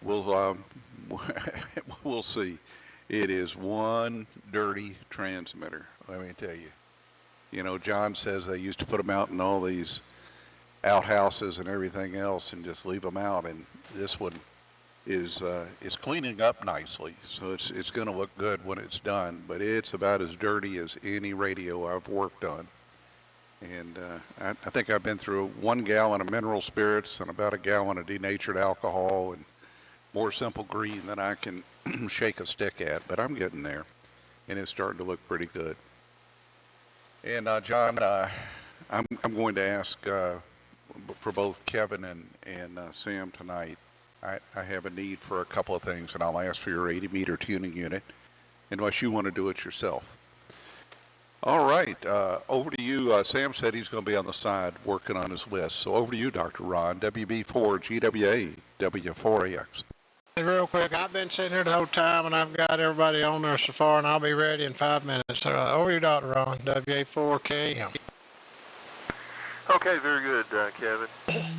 We'll we'll see. It is one dirty transmitter. Let me tell you. You know, John says they used to put them out in all these outhouses and everything else, and just leave them out. And this one is cleaning up nicely, so it's going to look good when it's done. But it's about as dirty as any radio I've worked on. And I think I've been through 1 gallon of mineral spirits and about a gallon of denatured alcohol and more simple green than I can shake a stick at. But I'm getting there, and it's starting to look pretty good. And John, I'm going to ask for both Kevin and Sam tonight. I have a need for a couple of things, and I'll ask for your 80-meter tuning unit, unless you want to do it yourself. All right, over to you. Sam said he's going to be on the side working on his list. So over to you, Dr. Ron, WB4GWA, W4AX. Hey, real quick, I've been sitting here the whole time, and I've got everybody on there so far, and I'll be ready in 5 minutes. So over to you, Dr. Ron, WA4KM. Okay, very good, Kevin. And,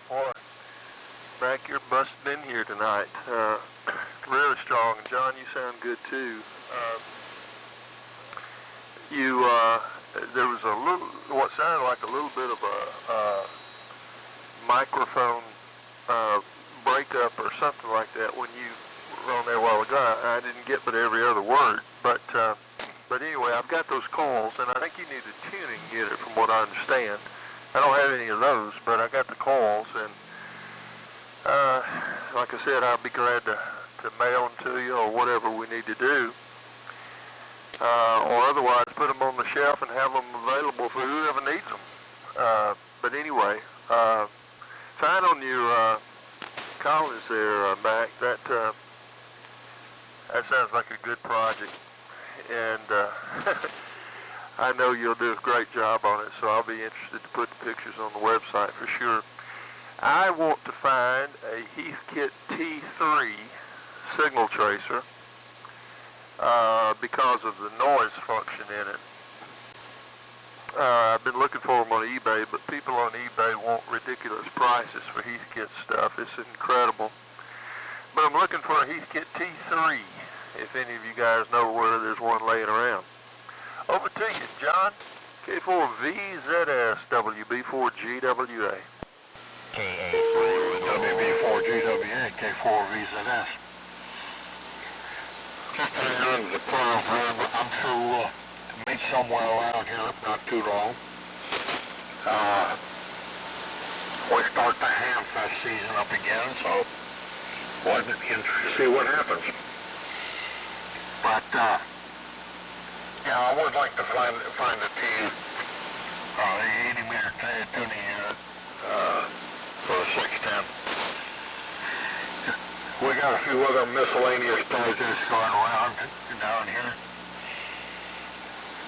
boy, back here busting in here tonight. Really strong. John, you sound good, too. There was a little, what sounded like a little bit of a microphone breakup or something like that when you were on there a while ago. I didn't get but every other word, but anyway, I've got those calls, and I think you need a tuning unit from what I understand. I don't have any of those, but I got the calls, and like I said, I'll be glad to mail them to you or whatever we need to do. Or otherwise put them on the shelf and have them available for whoever needs them. But anyway, fine on your callers there, Mac. That sounds like a good project, and I know you'll do a great job on it, so I'll be interested to put the pictures on the website for sure. I want to find a Heathkit T3 signal tracer because of the noise function in it. I've been looking for them on eBay, but people on eBay want ridiculous prices for Heathkit stuff. It's incredible. But I'm looking for a Heathkit T3, if any of you guys know where there's one laying around. Over to you, John. K4VZS WB4GWA. WB4GWA, K4VZS. Just in the program, I'm to meet somewhere around here, not too long. We start the ham fest season up again, so we'll see what happens. But yeah, I would like to find the team, the 80-meter tuning unit for the 610. We got a few other miscellaneous projects going around down here.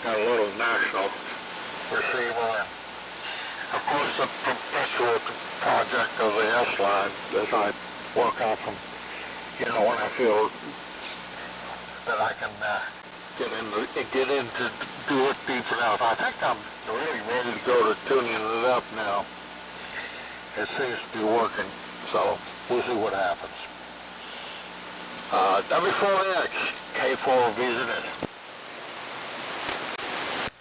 Got a little national receiver, and of course the perpetual project of the S-line that I work on from, when I feel that I can get in to do it deep enough. I think I'm really ready to go to tuning it up now. It seems to be working, so we'll see what happens. W4X, K4VZS.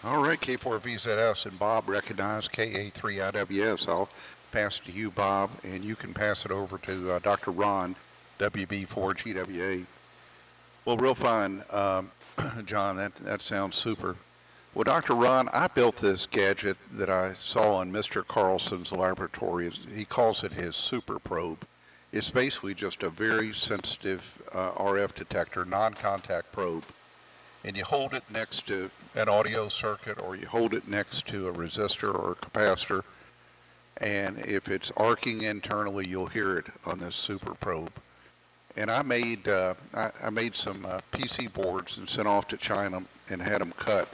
All right, K4VZS, and Bob recognized KA3IWS. I'll pass it to you, Bob, and you can pass it over to Dr. Ron, WB4GWA. Well, real fine, John. That sounds super. Well, Dr. Ron, I built this gadget that I saw on Mr. Carlson's laboratory. He calls it his super probe. It's basically just a very sensitive RF detector, non-contact probe. And you hold it next to an audio circuit, or you hold it next to a resistor or a capacitor. And if it's arcing internally, you'll hear it on this super probe. And I made some PC boards and sent off to China and had them cut.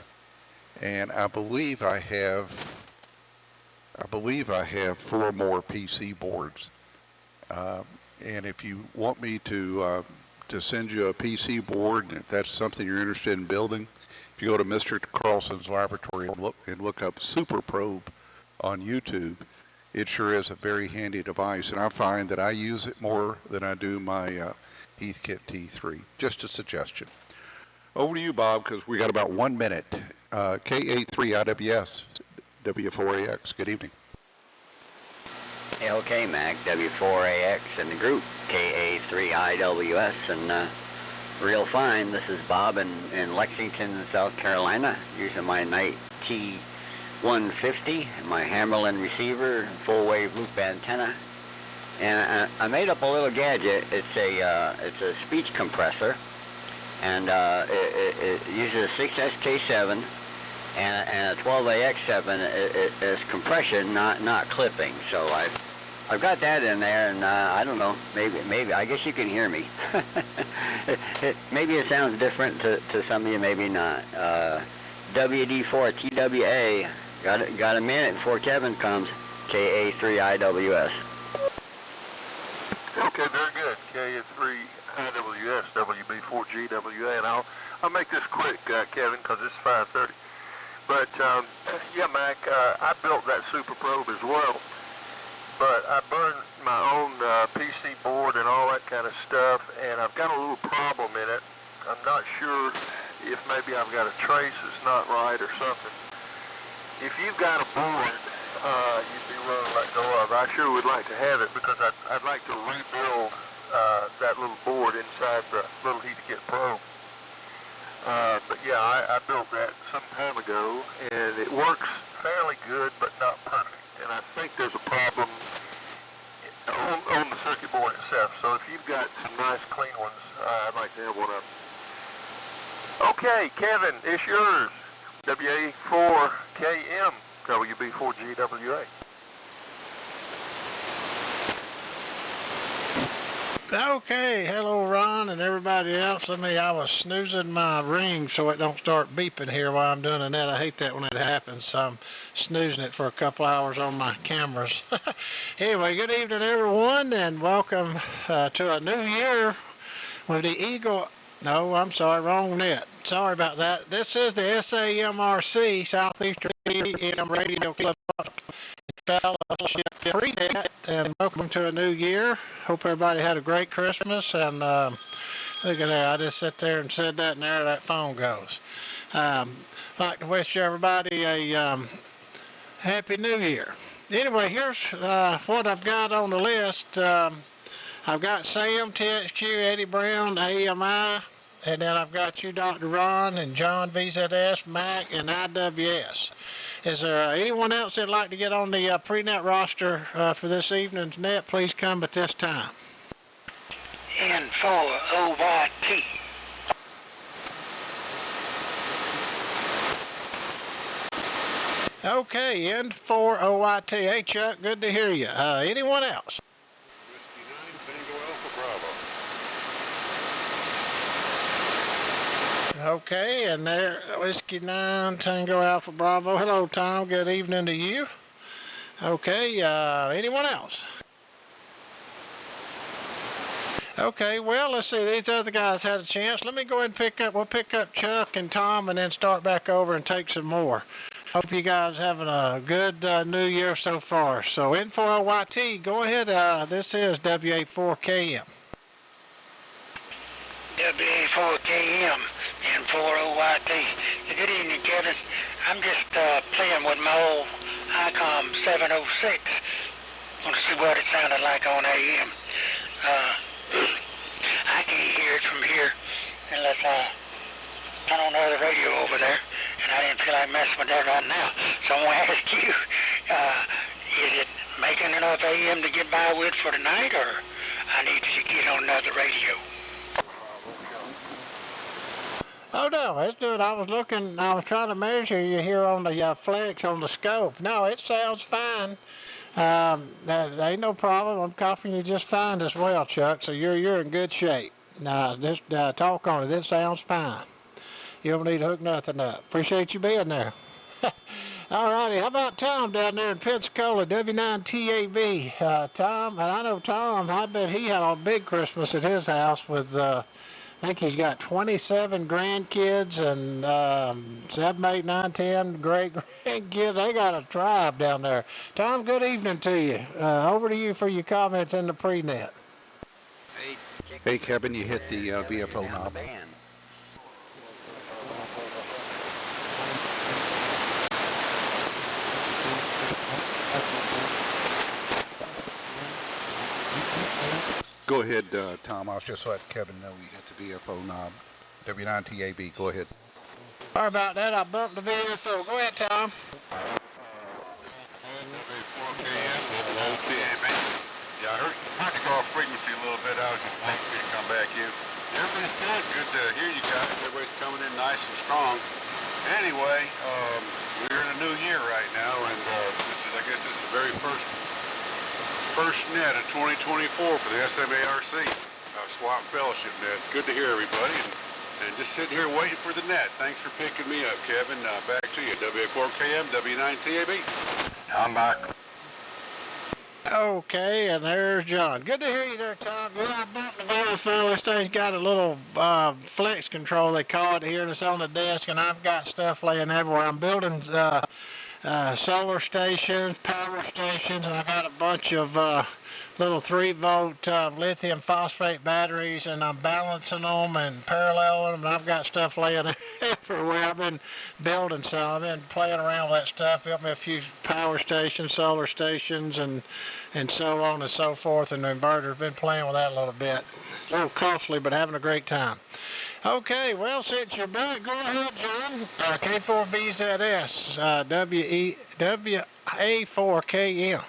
And I believe I have 4 more PC boards. And if you want me to send you a PC board, and if that's something you're interested in building, if you go to Mr. Carlson's laboratory and look up Super Probe on YouTube, it sure is a very handy device, and I find that I use it more than I do my Heathkit T3. Just a suggestion. Over to you, Bob, because we got about 1 minute. KA3IWS, W4AX, good evening. Okay, Mac, W4AX and the group, KA3IWS, and real fine. This is Bob in Lexington, South Carolina, using my Knight T150, my Hammerlin receiver, full-wave loop antenna. And I made up a little gadget. It's a speech compressor, and it uses a 6SK7 and a 12AX7 as compression, not clipping. So I've got that in there, and I don't know, maybe I guess you can hear me. Maybe it sounds different to some of you, maybe not. WD4TWA, got a minute before Kevin comes. KA3IWS. Okay, very good. KA3IWS, WB4GWA, and I'll make this quick, Kevin, because it's 5:30. But yeah, Mac, I built that Super Probe as well. But I burned my own PC board and all that kind of stuff, and I've got a little problem in it. I'm not sure if maybe I've got a trace that's not right or something. If you've got a board you'd be willing to let go of, I sure would like to have it, because I'd like to rebuild that little board inside the little Heathkit Probe. But yeah, I built that some time ago, and it works fairly good, but not perfect. And I think there's a problem on the circuit board itself. So if you've got some nice clean ones, I'd like to have one of them. Okay, Kevin, it's yours. WA4KM, WB4GWA. Okay, hello Ron and everybody else. I was snoozing my ring so it don't start beeping here while I'm doing that. I hate that when it happens, so I'm snoozing it for a couple hours on my cameras. Anyway, good evening everyone, and welcome to a new year with the Eagle. No, I'm sorry, wrong net. Sorry about that. This is the SAMRC Southeastern AM Radio Club Fellowship Pre-Net, and welcome to a new year. Hope everybody had a great Christmas, and look at that, I just sat there and said that, and there that phone goes. I'd like to wish everybody a Happy New Year. Anyway, here's what I've got on the list. I've got Sam, TXQ, Eddie Brown, AMI, and then I've got you, Dr. Ron, and John, VZS, Mac, and IWS. Is there anyone else that'd like to get on the pre-net roster for this evening's net? Please come at this time. N4OYT. Okay, N4OYT. Hey, Chuck, good to hear you. Anyone else? Okay, and there, Whiskey 9, Tango Alpha Bravo. Hello, Tom. Good evening to you. Okay, anyone else? Okay, well, let's see. These other guys had a chance. Let me go ahead and we'll pick up Chuck and Tom and then start back over and take some more. Hope you guys having a good new year so far. So, N4OYT, go ahead. This is WA4KM. WA4KM and 4OYT. Good evening, Kevin. I'm just playing with my old ICOM 706. Want to see what it sounded like on AM. I can't hear it from here unless I turn on the other radio over there, and I didn't feel like messing with that right now. So I'm going to ask you, is it making enough AM to get by with for tonight, or I need to get on another radio? Oh, no, it's good. I was trying to measure you here on the flex on the scope. No, it sounds fine. There ain't no problem. I'm copying you just fine as well, Chuck, so you're in good shape. Now, just talk on it. It sounds fine. You don't need to hook nothing up. Appreciate you being there. All righty, how about Tom down there in Pensacola, W9TAB? Tom, and I know Tom, I bet he had a big Christmas at his house with I think he's got 27 grandkids and 7, 8, 9, 10 great grandkids. They got a tribe down there. Tom, good evening to you. Over to you for your comments in the pre-net. Hey, Kevin, you hit the VFO knob. Go ahead, Tom. I'll just let Kevin know you hit the VFO knob. W9TAB, go ahead. Sorry about that. I bumped the VFO. Go ahead, Tom. Yeah, I heard the call frequency a little bit. I was just waiting for you to come back in. Everybody's good. Good to hear you guys. Everybody's coming in nice and strong. Anyway, we're in a new year right now, and I guess this is the very first net of 2024 for the SAMRC SWAT Fellowship net. Good to hear everybody, and just sitting here waiting for the net. Thanks for picking me up, Kevin. Back to you, W4KM, W9TAB. I'm back. Okay, and there's John. Good to hear you there, Tom. Well, I bumped the VFO. This thing's got a little flex control, they call it here, and it's on the desk, and I've got stuff laying everywhere. I'm building solar stations, power stations, and I got a bunch of little 3-volt lithium phosphate batteries, and I'm balancing them and paralleling them, and I've got stuff laying everywhere. I've been building some. I've been playing around with that stuff, built me a few power stations, solar stations, and so on and so forth, and the inverter. Been playing with that a little bit. A little costly, but having a great time. Okay, well, since you're back, go ahead, John. K4VZS, WA4KM.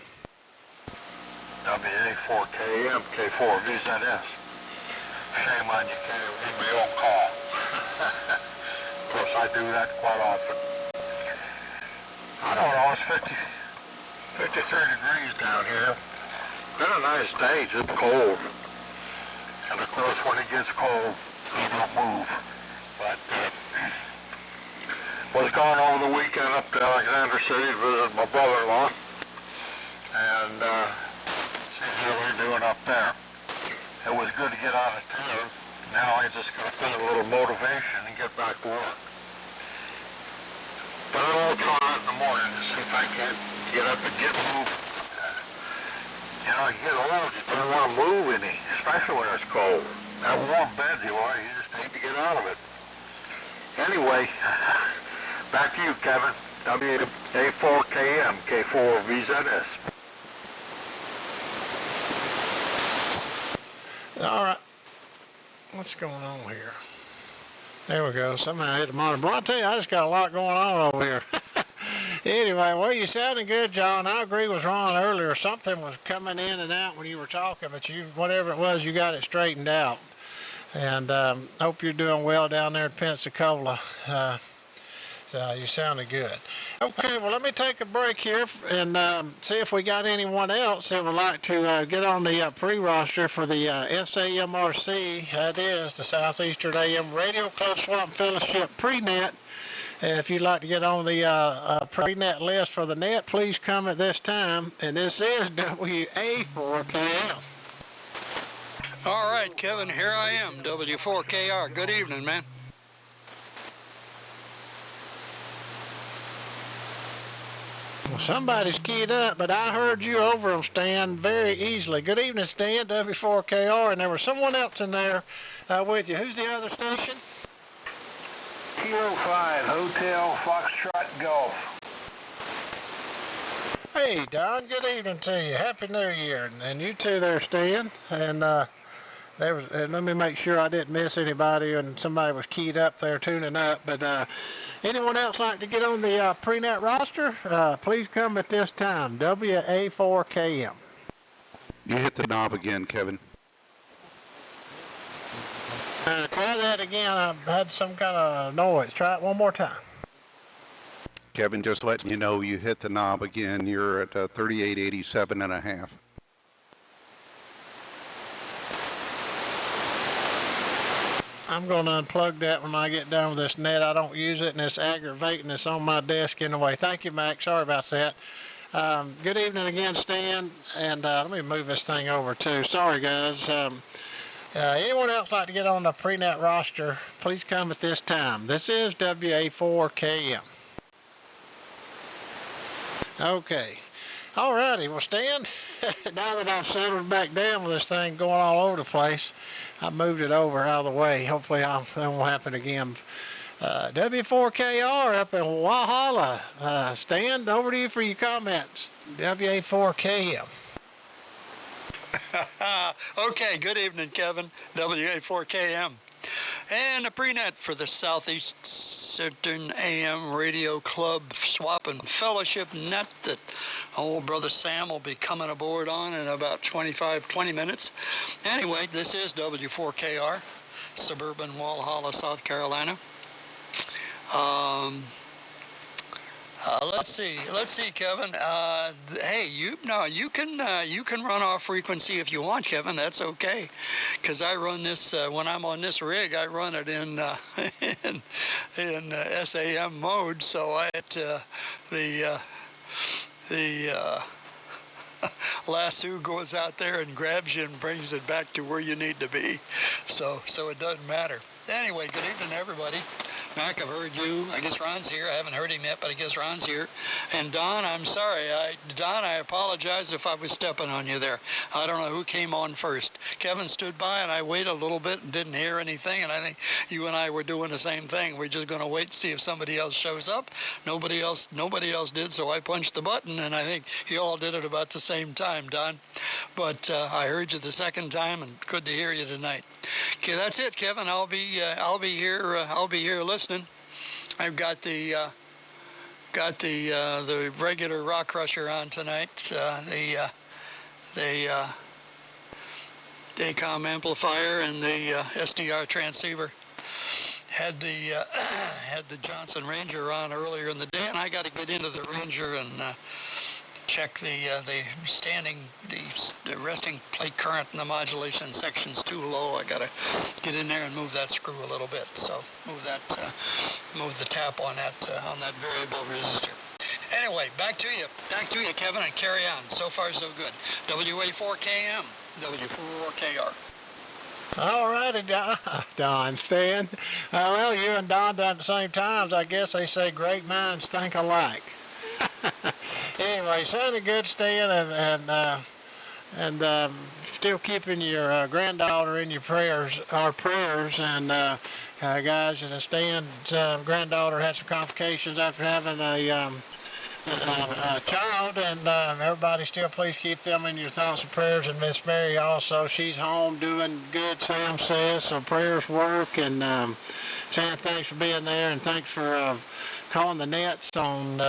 WA4KM, K4VZS. Shame on you can't read my own call. Of course, I do that quite often. I don't know, it's 53 degrees down here. Been a nice day, just cold. And of course, when it gets cold, you don't move. But was gone over the weekend up to Alexander City to visit my brother-in-law. And see how we're doing up there. It was good to get out of town. Now I just got to feel a little motivation and get back to work. But I'll try it in the morning to see if I can get up and get moving. You know, you get old, you don't want to move any, especially when it's cold. That warm bed you are, you just need to get out of it. Anyway, back to you, Kevin. WA4KM, K4VZS. All right. What's going on here? There we go. Somehow I hit the monitor. But I'll tell you, I just got a lot going on over here. Anyway, well, you sounded good, John. I agree with Ron earlier. Something was coming in and out when you were talking, but whatever it was, you got it straightened out. And hope you're doing well down there in Pensacola. You sounded good. Okay, well, let me take a break here and see if we got anyone else that would like to get on the pre-roster for the SAMRC. That is the Southeastern AM Radio Club Swamp Fellowship pre-net. If you'd like to get on the pre-net list for the net, please come at this time. And this is WA4KM. All right, Kevin, here I am, W4KR. Good evening, man. Well, somebody's keyed up, but I heard you over them, Stan, very easily. Good evening, Stan, W4KR, and there was someone else in there with you. Who's the other station? Kilo 5, Hotel Foxtrot Golf. Hey, Don, good evening to you. Happy New Year. And you too there, Stan. And let me make sure I didn't miss anybody and somebody was keyed up there tuning up. But anyone else like to get on the pre-net roster, please come at this time, WA4KM. You hit the knob again, Kevin. Try that again. I've had some kind of noise. Try it one more time. Kevin, just letting you know you hit the knob again. You're at 3887.5. I'm going to unplug that when I get done with this net. I don't use it, and it's aggravating. It's on my desk in the way. Thank you, Mac. Sorry about that. Good evening again, Stan. And let me move this thing over, too. Sorry, guys. Anyone else like to get on the pre-net roster, please come at this time. This is WA4KM. Okay. All righty. Well, Stan, now that I've settled back down with this thing going all over the place, I moved it over out of the way. Hopefully that won't happen again. W4KR up in Walhalla. Stan, over to you for your comments. WA4KM. Okay, good evening, Kevin. WA4KM. And a pre-net for the Southeastern AM Radio Club Swap and Fellowship net that old brother Sam will be coming aboard on in about 20 minutes. Anyway, this is W4KR, suburban Walhalla, South Carolina. Let's see, Kevin. Hey, you can run off frequency if you want, Kevin. That's okay, because I run this when I'm on this rig. I run it in SAM mode, so the lasso goes out there and grabs you and brings it back to where you need to be. So it doesn't matter. Anyway, good evening, everybody. Mac, I've heard you. I guess Ron's here. I haven't heard him yet, but I guess Ron's here. And Don, I'm sorry. Don, I apologize if I was stepping on you there. I don't know who came on first. Kevin stood by, and I waited a little bit and didn't hear anything, and I think you and I were doing the same thing. We're just going to wait to see if somebody else shows up. Nobody else did, so I punched the button, and I think you all did it about the same time, Don. But I heard you the second time, and good to hear you tonight. Okay, that's it, Kevin. I'll be here listening. I've got the regular rock crusher on tonight. The Daycom amplifier and the SDR transceiver. Had the Johnson Ranger on earlier in the day, and I got to get into the Ranger and check the resting plate current in the modulation section's too low. I gotta get in there and move that screw a little bit. So move the tap on that variable resistor. Anyway, back to you, Kevin, and carry on. So far, so good. WA4KM, W4KR. All righty, Don, Stan. Well, you and Don done at the same times. I guess they say great minds think alike. Anyway, sounded good, Stan, and still keeping your granddaughter in your prayers, our prayers, and guys, Stan's granddaughter had some complications after having a child, and everybody still please keep them in your thoughts and prayers, and Miss Mary also, she's home doing good, Sam says, so prayers work, and Sam, thanks for being there, and thanks for calling the nets on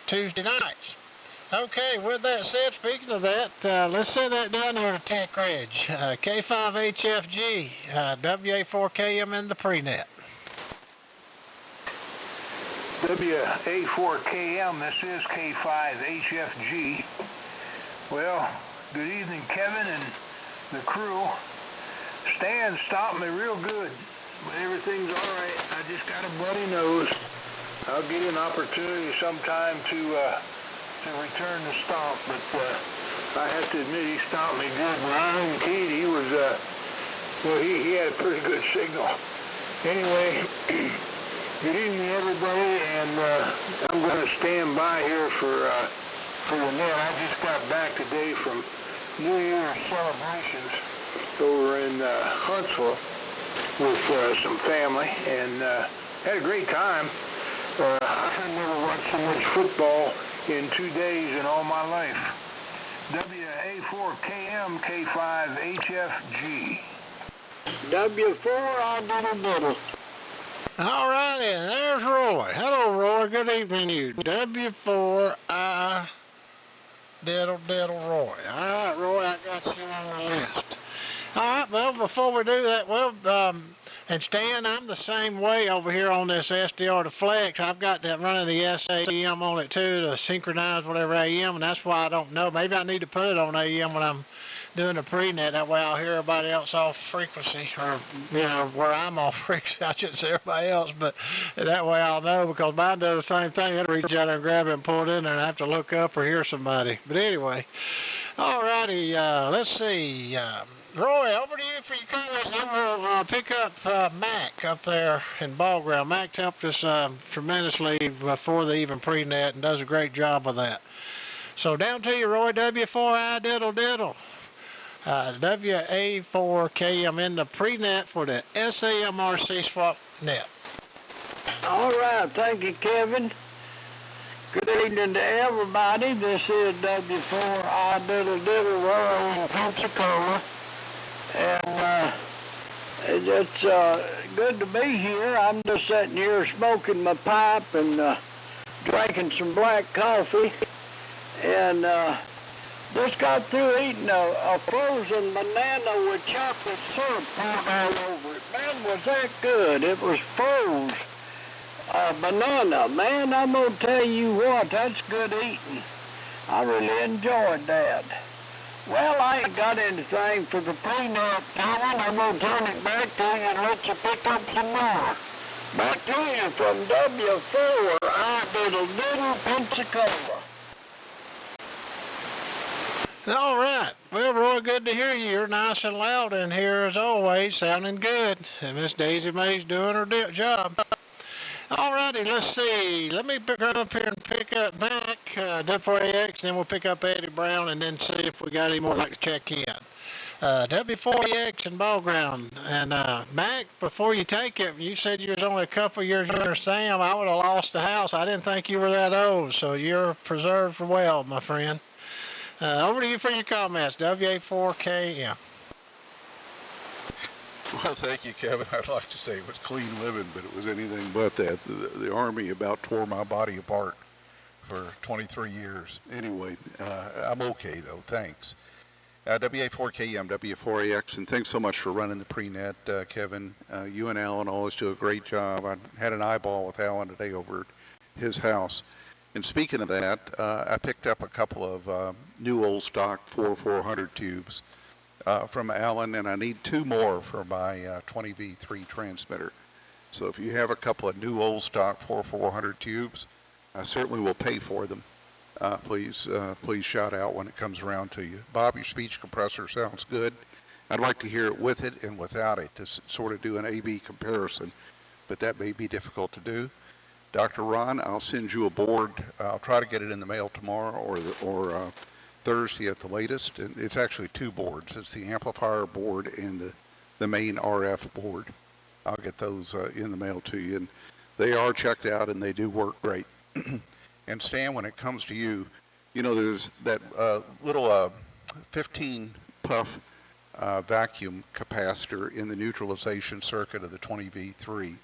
Tuesday nights. Okay, with that said, speaking of that, let's send that down there to Tech Ridge. K5HFG, WA4KM in the pre-net. WA4KM, this is K5HFG. Well, good evening, Kevin and the crew. Stan stopped me real good, but everything's all right. I just got a bloody nose. I'll get an opportunity sometime to return the stomp, but I have to admit he stomped me good. Ron Keat, he was, he had a pretty good signal. Anyway, good evening, everybody, and I'm going to stand by here for the net. I just got back today from New Year's celebrations over in Huntsville with some family, and had a great time. I've never watched so much football in 2 days in all my life. WA4KM K5HFG. W4 on diddle. All righty, and there's Roy. Hello, Roy. Good evening to you. W4I diddle Roy. All right, Roy, I got you on the list. All right, well, before we do that, and Stan, I'm the same way over here on this SDR to Flex. I've got that running the SAM on it too to synchronize whatever AM, and that's why I don't know. Maybe I need to put it on AM when I'm doing the pre-net. That way I'll hear everybody else off frequency, or, where I'm off frequency. I shouldn't say everybody else, but that way I'll know, because mine does the same thing. It'll reach out and grab it and pull it in there, and I have to look up or hear somebody. But anyway, all righty, let's see. Roy, over to you for your comments. I'm going to pick up Mac up there in Ball Ground. Mac's helped us tremendously before they even pre-net and does a great job of that. So down to you, Roy, W4I diddle diddle. WA4K, I'm in the pre-net for the SAMRC swap net. All right, thank you, Kevin. Good evening to everybody. This is W4I diddle diddle Roy in Pensacola. And it's good to be here. I'm just sitting here smoking my pipe and drinking some black coffee. And just got through eating a frozen banana with chocolate syrup poured all over it. Man, was that good. It was froze banana. Man, I'm going to tell you what, that's good eating. I really enjoyed that. Well, I ain't got anything for the pre-net, Kevin. I'm going to turn it back to you and let you pick up some more. Back to you from W4, I diddle diddle Pensacola. All right. Well, Roy, good to hear you. You're nice and loud in here as always, sounding good. And Miss Daisy Mae's doing her job. All righty, let's see. Let me run up here and pick up Mac, W4AX, then we'll pick up Eddie Brown and then see if we got any more like to check in. W4AX and Ball Ground. And Mac, before you take it, you said you was only a couple years younger than Sam. I would have lost the house. I didn't think you were that old, so you're preserved well, my friend. Over to you for your comments, WA4KM. Well, thank you, Kevin. I'd like to say it was clean living, but it was anything but that. The Army about tore my body apart for 23 years. Anyway, I'm okay, though. Thanks. WA4KM, W4AX, and thanks so much for running the pre-net, Kevin. You and Alan always do a great job. I had an eyeball with Alan today over at his house. And speaking of that, I picked up a couple of new old stock 400 tubes from Alan, and I need 2 more for my 20V3 transmitter. So if you have a couple of new old stock 400 tubes, I certainly will pay for them. Please shout out when it comes around to you. Bob, your speech compressor sounds good. I'd like to hear it with it and without it to sort of do an A-B comparison, but that may be difficult to do. Dr. Ron, I'll send you a board. I'll try to get it in the mail tomorrow or Thursday at the latest. And it's actually 2 boards. It's the amplifier board and the main RF board. I'll get those in the mail to you. And they are checked out and they do work great. And Stan, when it comes to you, you know, there's that little 15 puff vacuum capacitor in the neutralization circuit of the 20V3.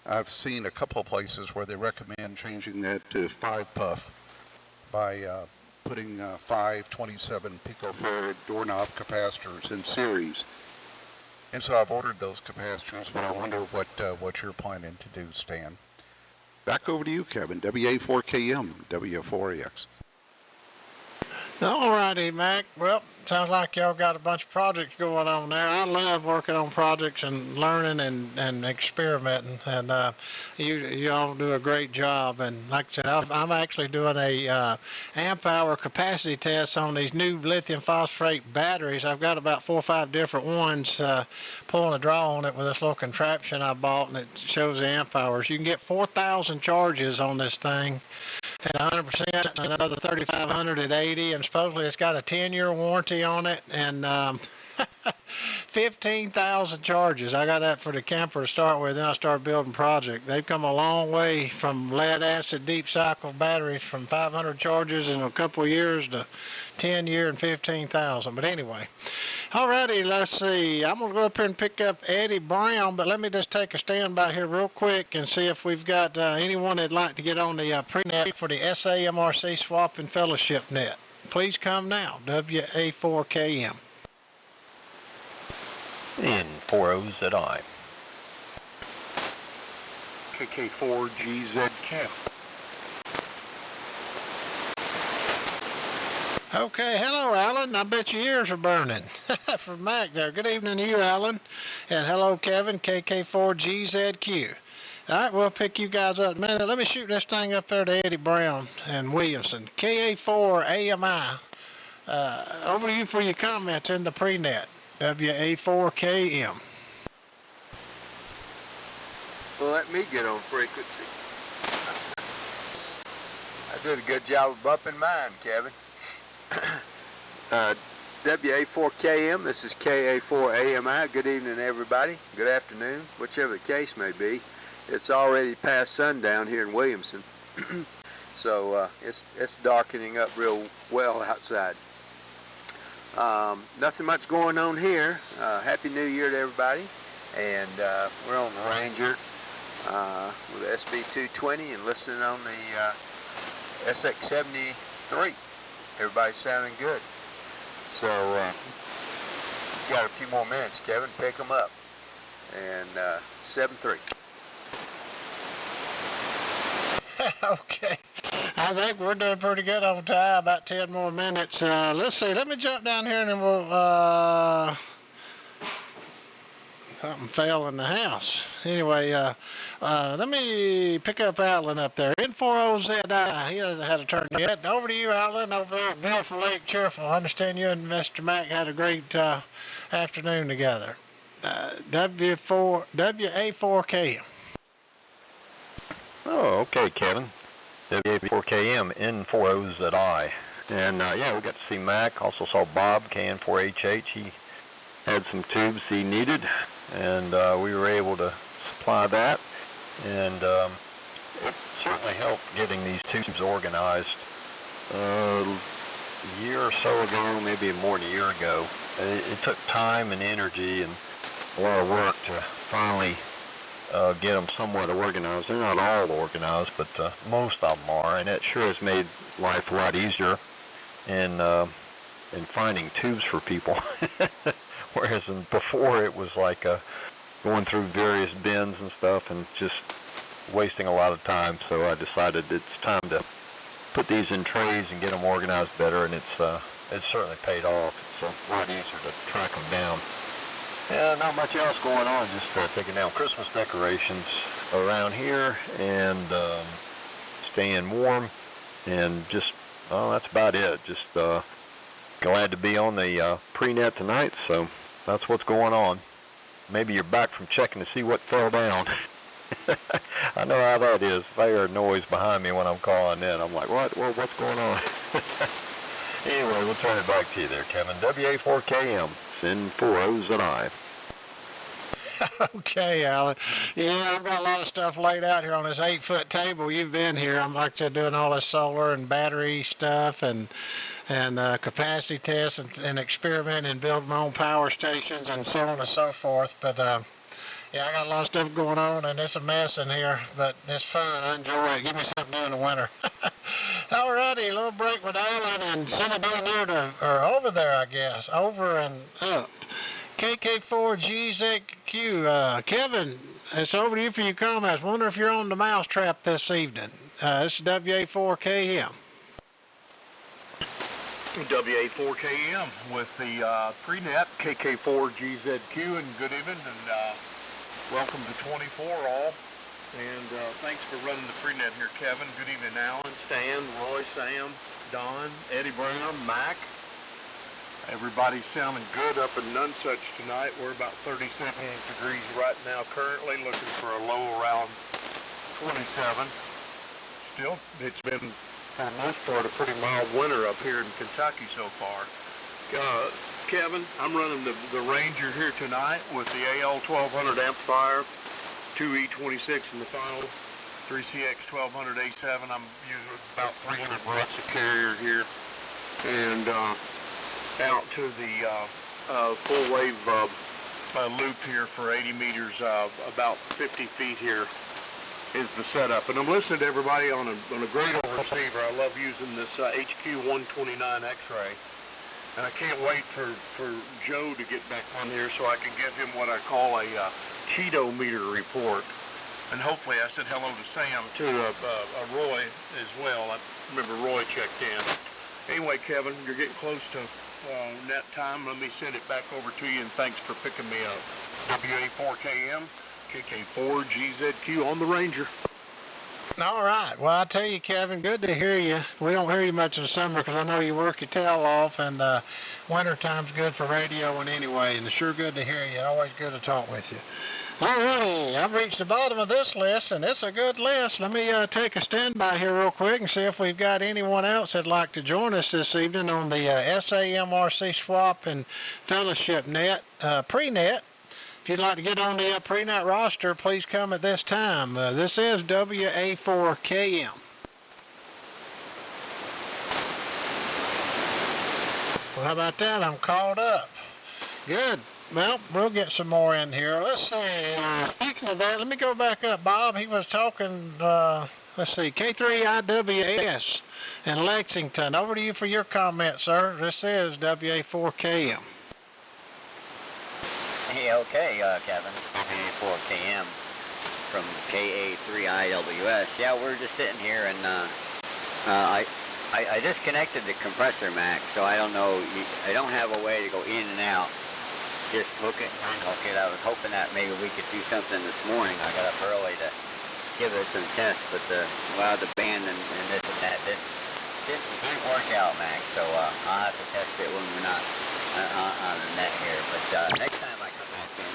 I've seen a couple of places where they recommend changing that to 5 puff by putting 5 27 picofarad doorknob capacitors in series. And so I've ordered those capacitors, but I wonder what you're planning to do, Stan. Back over to you, Kevin. WA4KM, W4AX. All righty, Mac. Well, sounds like y'all got a bunch of projects going on there. I love working on projects and learning and experimenting, and you all do a great job. And like I said, I'm actually doing a amp hour capacity test on these new lithium phosphate batteries. I've got about 4 or 5 different ones, pulling a draw on it with this little contraption I bought, and it shows the amp hours. You can get 4,000 charges on this thing at 100%, and another 3,500 at 80, and supposedly it's got a 10-year warranty on it, and 15,000 charges. I got that for the camper to start with, then I started building project. They've come a long way from lead acid deep cycle batteries from 500 charges in a couple of years to 10-year and 15,000. But anyway, alrighty, let's see. I'm gonna go up here and pick up Eddie Brown, but let me just take a standby here real quick and see if we've got anyone that'd like to get on the pre-net for the SAMRC swap and fellowship net. Please come now. WA4KM. In 40ZI. KK4GZK. Okay, hello, Alan. I bet your ears are burning. From Mac there. Good evening to you, Alan. And hello, Kevin, KK4GZQ. All right, we'll pick you guys up in a minute. Let me shoot this thing up there to Eddie Brown and Williamson. KA4AMI. Over to you for your comments in the pre-net. WA4KM. Well, let me get on frequency. I did a good job of upping mine, Kevin. WA4KM, this is KA4AMI. Good evening, everybody. Good afternoon, whichever the case may be. It's already past sundown here in Williamson, so it's darkening up real well outside. Nothing much going on here. Happy New Year to everybody. And we're on the Ranger with the SB220 and listening on the SX73. Everybody's sounding good. So, got a few more minutes, Kevin. Pick them up. And 7-3. Okay. I think we're doing pretty good on time. About 10 more minutes. Let's see. Let me jump down here and then we'll... something fell in the house. Anyway, let me pick up Alan up there. N40ZI. He hasn't had a turn yet. Over to you, Alan, over there at beautiful Lake Cheerful. I understand you and Mr. Mack had a great afternoon together. WA4KM. Oh, okay, Kevin. WA4KM, N40ZI. And, yeah, we got to see Mac. Also saw Bob, KN4HH. He had some tubes he needed, and we were able to supply that. And it certainly helped getting these tubes organized. A year or so ago, maybe more than a year ago, it took time and energy and a lot of work to finally get them somewhat organized. They're not all organized, but most of them are, and it sure has made life a lot easier in finding tubes for people. Whereas before it was like going through various bins and stuff and just wasting a lot of time. So I decided it's time to put these in trays and get them organized better, and it's certainly paid off. It's a lot easier to track them down. Yeah, not much else going on, just taking down Christmas decorations around here and staying warm, and just, well, that's about it. Just glad to be on the pre-net tonight, so that's what's going on. Maybe you're back from checking to see what fell down. I know how that is. If I hear a noise behind me when I'm calling in, I'm like, what? Well, what's going on? Anyway, we'll turn it back to you there, Kevin. WA4KM, N40ZI. Okay, Alan. Yeah, I've got a lot of stuff laid out here on this 8-foot table. You've been here. I'm like I said, doing all this solar and battery stuff and capacity tests and experiment and build my own power stations and so on and so forth. But yeah, I got a lot of stuff going on, and it's a mess in here, but it's fun. I enjoy it. Give me something to do in the winter. Alrighty, a little break with Alan, and send it down there to, or over there, I guess, over and up. KK4GZQ. Kevin, it's over to you for your comments. Wonder if you're on the mousetrap this evening. This is WA4KM. WA4KM with the pre-net, KK4GZQ, and good evening, and welcome to 24 all, and thanks for running the pre-net here, Kevin. Good evening, Alan, Stan, Roy, Sam, Don, Eddie Brown, Mac. Everybody's sounding good up in Nunsuch tonight. We're about 37 degrees right now currently, looking for a low around 27. Still, it's been, for the most part, a pretty mild winter up here in Kentucky so far. Kevin, I'm running the Ranger here tonight with the AL 1200 amplifier, 2E26 in the final, 3CX 1200 A7. I'm using about 300 watts of carrier here, and out to the full wave loop here for 80 meters, about 50 feet here is the setup. And I'm listening to everybody on a great old receiver. I love using this HQ129 X-ray. And I can't wait for Joe to get back on here so I can give him what I call a Cheeto meter report. And hopefully, I said hello to Sam, too, Roy as well. I remember Roy checked in. Anyway, Kevin, you're getting close to net time. Let me send it back over to you, and thanks for picking me up. WA4KM, KK4GZQ on the Ranger. All right. Well, I tell you, Kevin, good to hear you. We don't hear you much in the summer because I know you work your tail off, and winter time's good for radioing anyway, and it's sure good to hear you. Always good to talk with you. All righty. I've reached the bottom of this list, and it's a good list. Let me take a standby here real quick and see if we've got anyone else that'd like to join us this evening on the SAMRC Swap and Fellowship Net, pre-net. If you'd like to get on the pre-net roster, please come at this time. This is WA4KM. Well, how about that? I'm called up. Good. Well, we'll get some more in here. Let's see. Speaking of that, let me go back up. Bob, he was talking, let's see, K3IWS in Lexington. Over to you for your comment, sir. This is WA4KM. Hey, okay, Kevin, WA4KM from KA3IWS. Yeah, we're just sitting here, and I disconnected the compressor, Mac, so I don't know. I don't have a way to go in and out. Just hook it, unhook it. I was hoping that maybe we could do something this morning. I got up early to give it some tests, but the band and this and that didn't work out, Mac. So I'll have to test it when we're not on the net here. But next time I come back in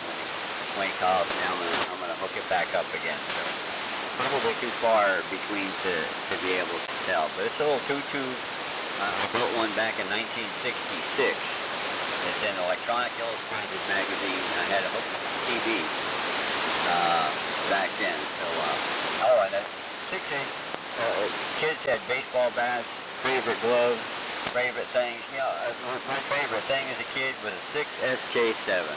when he calls me, I'm gonna hook it back up again. So probably too far between to be able to tell. But it's a little 2-2. I built one back in 1966. It's in Electronic Illustrated magazine. I had a hooked TV back then. So and then 6-inch. Kids had baseball bats, favorite gloves, favorite things. You know, my favorite thing as a kid was a 6SK7.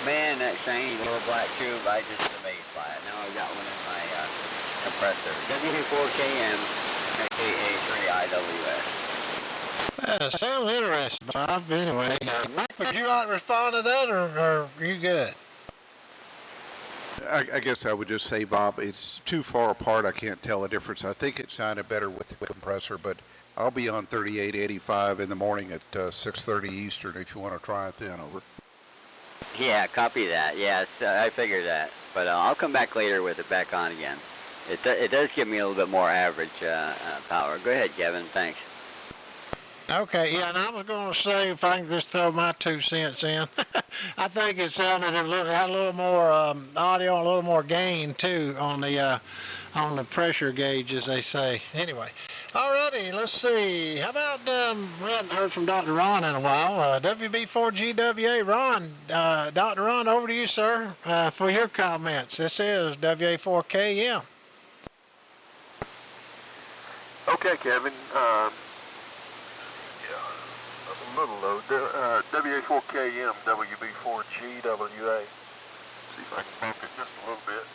Man, that shiny little black tube, I just was amazed by it. Now I've got one in my compressor. WA4KM, KA3IWS. Sounds interesting, Bob. Anyway, Mike, would you like to respond to that, or are you good? I guess I would just say, Bob, it's too far apart. I can't tell the difference. I think it sounded better with the compressor, but I'll be on 3885 in the morning at 6:30 Eastern if you want to try it then. Over. Yeah, copy that. Yes, I figured that. But I'll come back later with it back on again. It does give me a little bit more average power. Go ahead, Kevin. Thanks. Okay, yeah, and I was going to say, if I can just throw my 2 cents in, I think it sounded had a little more audio, a little more gain too on the pressure gauge, as they say. Anyway, alrighty, let's see. How about we haven't heard from Dr. Ron in a while. WB4GWA, Ron, Dr. Ron, over to you, sir, for your comments. This is WA4KM. Okay, Kevin. A little low. WA4KM, WB4GWA. See if I can bump it just a little bit.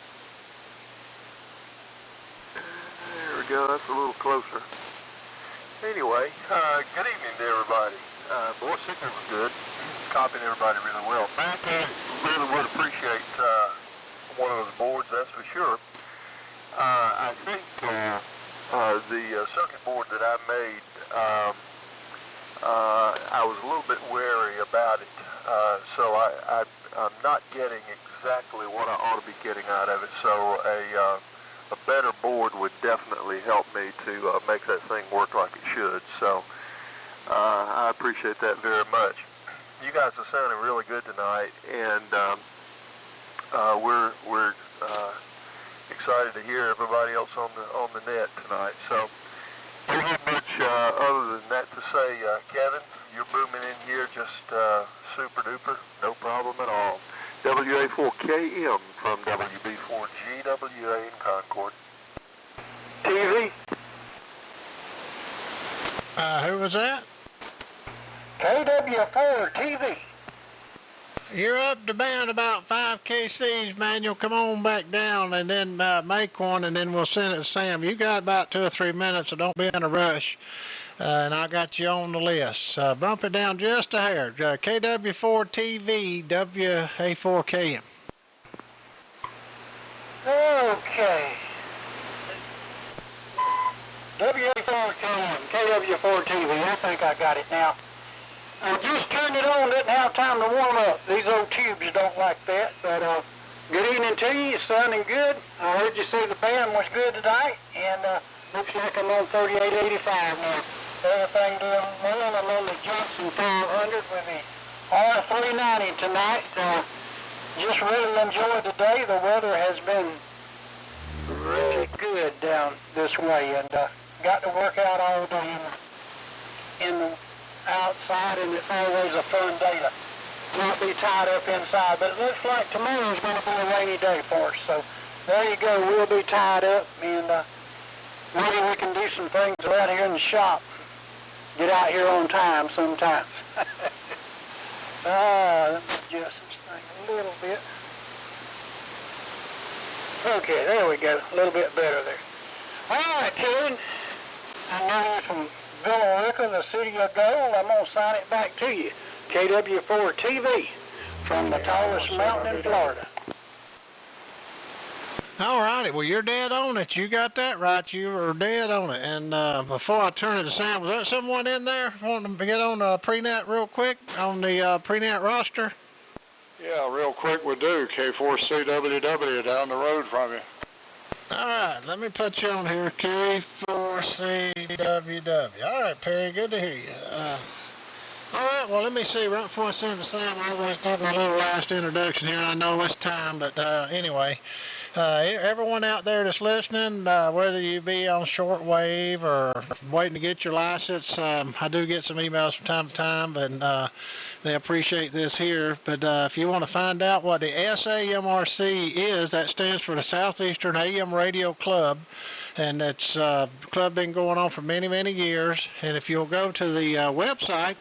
There we go. That's a little closer. Anyway, good evening to everybody. Boy, signal was good. Copying everybody really well. I really would appreciate one of those boards, that's for sure. I think the circuit board that I made, I was a little bit wary about it, so I'm not getting exactly what I ought to be getting out of it. So a better board would definitely help me to make that thing work like it should. So I appreciate that very much. You guys are sounding really good tonight, and we're excited to hear everybody else on the net tonight. So. Don't have much other than that to say, Kevin. You're booming in here just super duper, no problem at all. WA4KM from WB4GWA in Concord. TV. Who was that? KW4 TV. You're up to band about 5 KCs, man. You'll come on back down and then make one, and then we'll send it to Sam. You got about 2 or 3 minutes, so don't be in a rush. And I got you on the list. Bump it down just a hair. KW4 TV, WA4KM. Okay. WA4KM, KW4 TV. I think I got it now. I just turned it on, didn't have time to warm up. These old tubes don't like that, but Good evening to you. It's sounding good. I heard you say the band was good tonight, and looks like I'm on 3885 now. Everything doing well. I'm on the Johnson 500 with the R390 tonight. Just really enjoyed the day. The weather has been really good down this way, and got to work out all day in the outside, and it's always a fun day to not be tied up inside. But it looks like tomorrow's going to be a rainy day for us, so there you go. We'll be tied up, and maybe we can do some things out here in the shop. Get out here on time sometimes. Let me adjust this thing a little bit. Okay, there we go. A little bit better there. All right, Kevin. I know you from Villa Rica, the city of gold. I'm going to sign it back to you. KW4 TV from the tallest mountain in Florida. All righty. Well, you're dead on it. You got that right. You were dead on it. And before I turn it to Sam, was there someone in there wanting to get on pre-net real quick on the pre-net roster? Yeah, real quick we do. K4CWW down the road from you. All right, let me put you on here, K4CWW. All right, Perry, good to hear you. All right, well, let me see. Right before I send to Sam, I always have my little last introduction here. I know it's time, but anyway, everyone out there that's listening, whether you be on shortwave or waiting to get your license, I do get some emails from time to time, and they appreciate this here. But if you want to find out what the SAMRC is, that stands for the Southeastern AM Radio Club, and it's the club been going on for many, many years. And if you'll go to the website,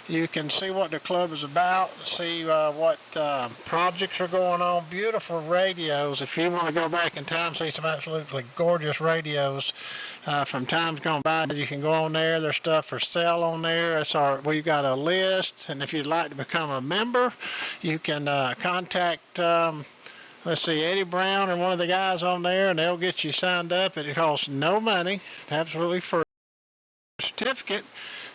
you can see what the club is about, see what projects are going on, beautiful radios. If you want to go back in time, see some absolutely gorgeous radios from times gone by, you can go on there. There's stuff for sale on there. We've got a list, and if you'd like to become a member, you can contact, let's see, Eddie Brown and one of the guys on there, and they'll get you signed up. It costs no money, absolutely free. Certificate.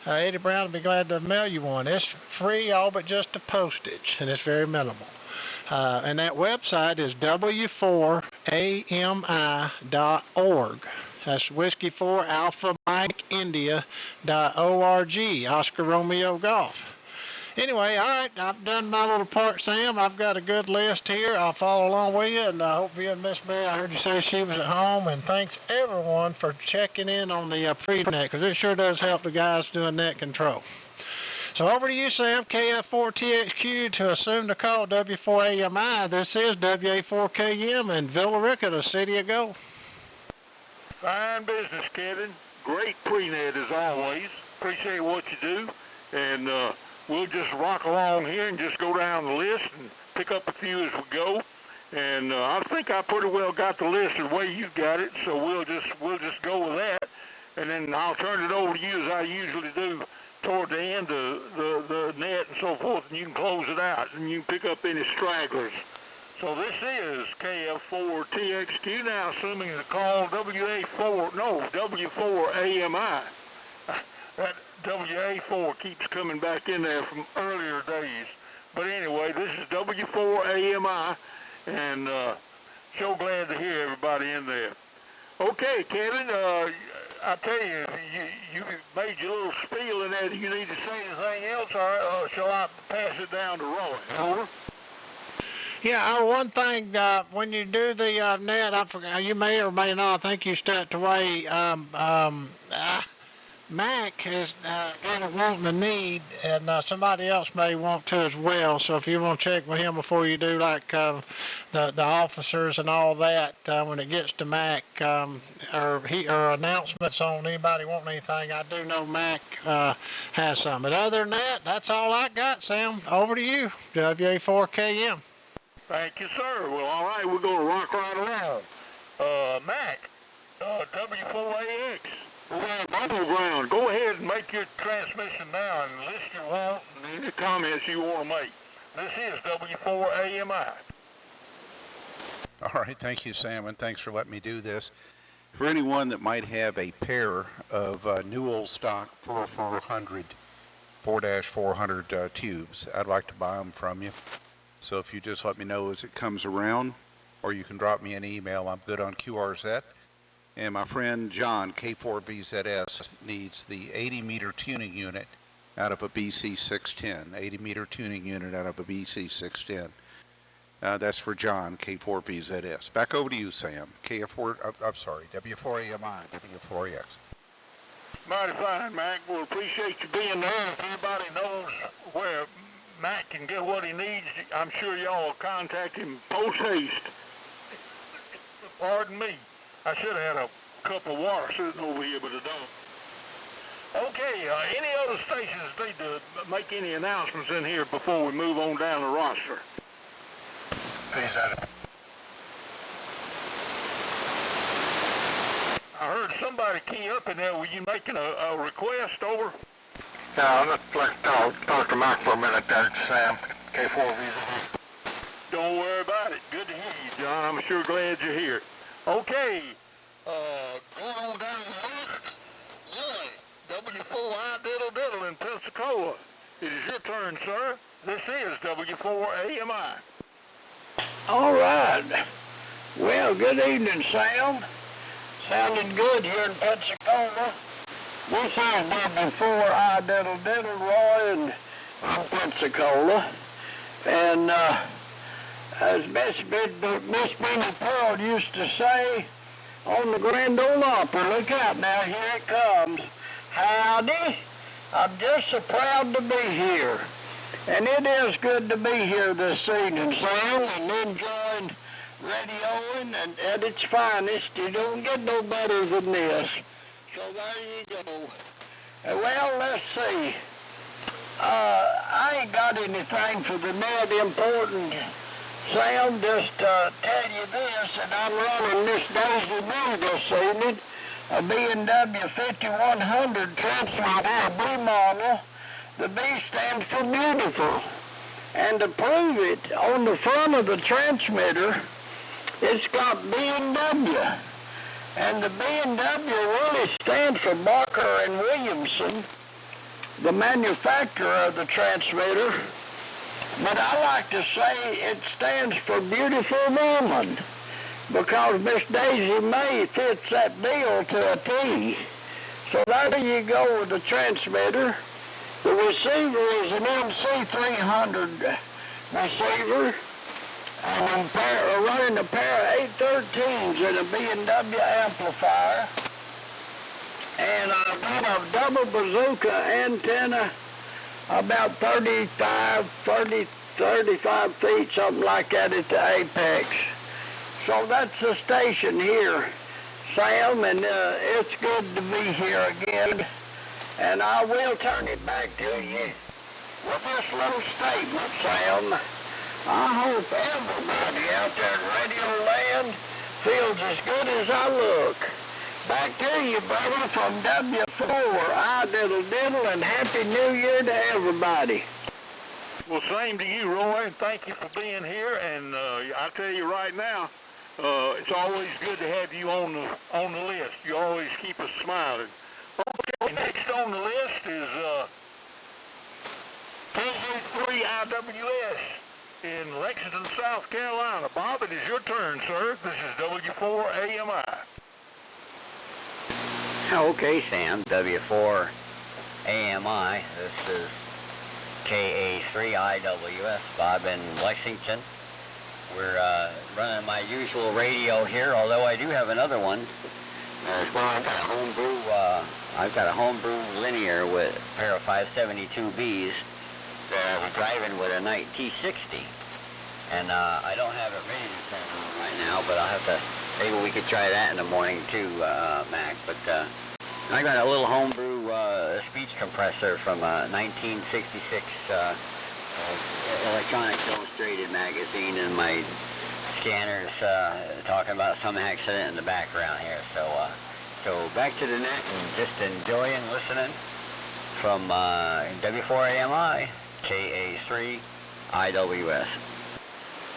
Eddie Brown will be glad to mail you one. It's free, all but just the postage, and it's very minimal. And that website is w4ami.org. That's Whiskey 4 Alpha Mike India.org. Oscar Romeo Golf. Anyway, all right, I've done my little part, Sam. I've got a good list here. I'll follow along with you, and I hope you and Miss May, I heard you say she was at home, and thanks everyone for checking in on the pre-net, because it sure does help the guys doing net control. So over to you, Sam, KF4TXQ to assume the call W4AMI. This is WA4KM in Villa Rica, the city of gold. Fine business, Kevin. Great pre-net as always. Appreciate what you do, and we'll just rock along here and just go down the list and pick up a few as we go. And I think I pretty well got the list the way you got it, so we'll just go with that. And then I'll turn it over to you as I usually do toward the end of the net and so forth, and you can close it out and you can pick up any stragglers. So this is KF4TXQ now, assuming the call W4AMI. That WA4 keeps coming back in there from earlier days. But anyway, this is W4AMI, and so glad to hear everybody in there. Okay, Kevin, I tell you, you made your little spiel in there. Do you need to say anything else, or shall I pass it down to Roy? Over. Yeah, one thing, when you do the net, I forgot, you may or may not, I think you stepped away, Mac is kind of wanting a need, and somebody else may want to as well. So if you want to check with him before you do, like the officers and all that, when it gets to Mac, or announcements on anybody wanting anything, I do know Mac has some. But other than that, that's all I got, Sam. Over to you, WA4KM. Thank you, sir. Well, all right, we're going to rock right along. Mac, W4AX. Battleground. Go ahead and make your transmission now and list your want and any comments you want to make. This is W4AMI. All right, thank you, Sam, and thanks for letting me do this. For anyone that might have a pair of new old stock 4-400 tubes, I'd like to buy them from you. So if you just let me know as it comes around, or you can drop me an email. I'm good on QRZ. And my friend John, K4BZS, needs the 80-meter tuning unit out of a BC610. 80-meter tuning unit out of a BC610. That's for John, K4BZS. Back over to you, Sam. W4AMI, W4AX. Mighty fine, Mac. We'll appreciate you being there. If anybody knows where Mac can get what he needs, I'm sure y'all will contact him post haste. Pardon me. I should have had a cup of water sitting over here, but I don't. Okay, any other stations need to make any announcements in here before we move on down the roster? I heard somebody key up in there. Were you making a request over? Yeah, let's talk to Mike for a minute there, Sam, K4V. Don't worry about it. Good to hear you, John. I'm sure glad you're here. Okay, going on down the list. W4I Diddle in Pensacola. It is your turn, sir. This is W4AMI. All right. Well, good evening, Sam. Sounding good here in Pensacola. This is W4I Diddle Roy in Pensacola. And as Miss Benny Pearl used to say on the Grand Ole Opry, look out now, here it comes. Howdy, I'm just so proud to be here. And it is good to be here this evening, Sam, and enjoying radioing and at its finest. You don't get no better than this. So there you go. Well, let's see. I ain't got anything for the net important, Sam. Just tell you this, and I'm running this Daisy Mill this evening, a B&W 5100 transmitter, B model. The B stands for beautiful. And to prove it, on the front of the transmitter, it's got B&W. And the B&W really stands for Barker and Williamson, the manufacturer of the transmitter. But I like to say it stands for Beautiful Woman, because Miss Daisy May fits that bill to a T. So there you go with the transmitter. The receiver is an MC300 receiver, and I'm running a pair of 813s and a B&W amplifier. And I've got a double bazooka antenna, about 35 feet, something like that at the apex. So that's the station here, Sam, and it's good to be here again. And I will turn it back to you with this little statement, Sam. I hope everybody out there in Radio Land feels as good as I look. Back to you, brother, from W4I Diddle, and Happy New Year to everybody. Well, same to you, Roy, and thank you for being here. And I tell you right now, it's always good to have you on the list. You always keep us smiling. Okay, next on the list is KA3IWS in Lexington, South Carolina. Bob, it is your turn, sir. This is W4AMI. Okay, Sam, W4AMI. This is KA3IWS, Bob in Lexington. We're running my usual radio here, although I do have another one. I've got a homebrew linear with a pair of 572Bs that we're driving with a Knight T60. And I don't have it ready to send right now, but I'll have to, maybe we could try that in the morning too, Mac. But I got a little homebrew speech compressor from a 1966 Electronics Illustrated magazine, and my scanner's talking about some accident in the background here. So back to the net and just enjoying listening from W4AMI, KA3IWS.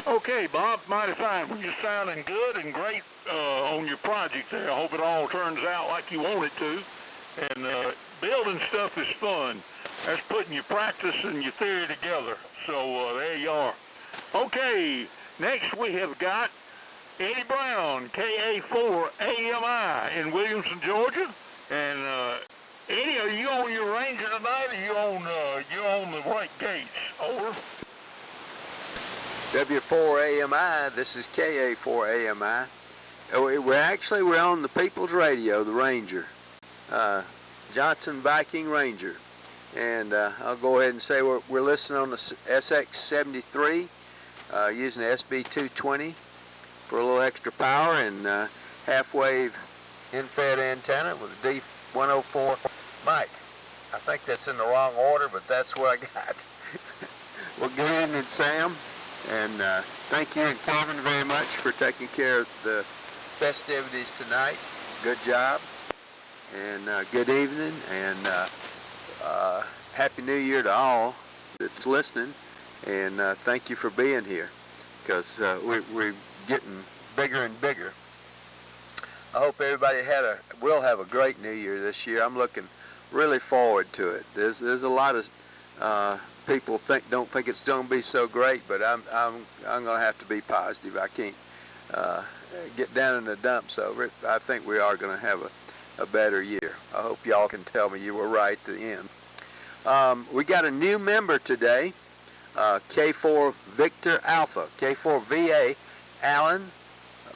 Okay, Bob, mighty fine. Well, you're sounding good and great on your project there. I hope it all turns out like you want it to. And building stuff is fun. That's putting your practice and your theory together. So there you are. Okay, next we have got Eddie Brown, KA4AMI in Williamson, Georgia. And Eddie, are you on your Ranger tonight, or you on the right gates? Over. W4AMI, this is KA4AMI. We're on the People's Radio, the Ranger, Johnson Viking Ranger. And I'll go ahead and say we're listening on the SX73, using the SB220 for a little extra power, and half-wave in-fed antenna with a D104 mic. I think that's in the wrong order, but that's what I got. Well, good evening, Sam. And thank you and Kevin very much for taking care of the festivities tonight. Good job. And good evening. And Happy New Year to all that's listening. And thank you for being here, because we're getting bigger and bigger. I hope everybody will have a great New Year this year. I'm looking really forward to it. There's a lot of people don't think it's going to be so great, but I'm going to have to be positive. I can't get down in the dumps over it. I think we are going to have a better year. I hope y'all can tell me you were right at the end. We got a new member today, K4 Victor Alpha, K4VA, Alan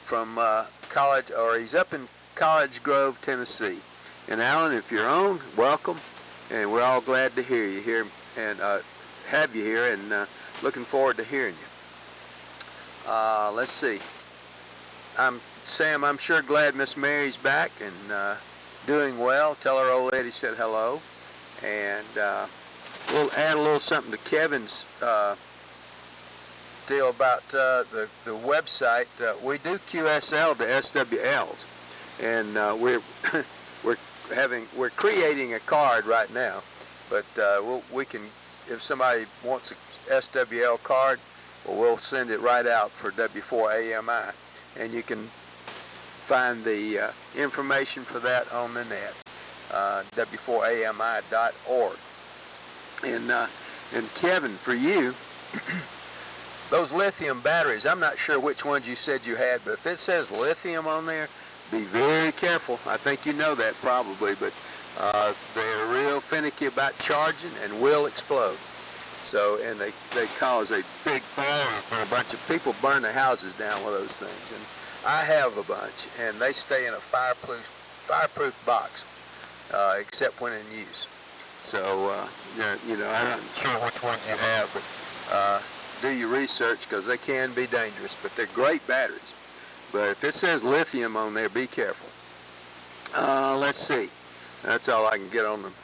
from he's up in College Grove, Tennessee. And Alan, if you're on, welcome, and we're all glad to hear you here and have you here, and looking forward to hearing you. Let's see. Sam, I'm sure glad Miss Mary's back and doing well. Tell her old lady said hello. And we'll add a little something to Kevin's deal about the website. We do QSL to SWLs, and we're creating a card right now. But we can, if somebody wants a SWL card, we'll send it right out for W4AMI, and you can find the information for that on the net, w4ami.org. And Kevin, for you, those lithium batteries, I'm not sure which ones you said you had, but if it says lithium on there, be very careful. I think you know that probably, but they're real finicky about charging and will explode. So, and they cause a big fire, and a bunch of people burn their houses down with those things. And I have a bunch, and they stay in a fireproof box, except when in use. So, I'm not sure which ones you have, but do your research, because they can be dangerous, but they're great batteries. But if it says lithium on there, be careful. Let's see. That's all I can get on them.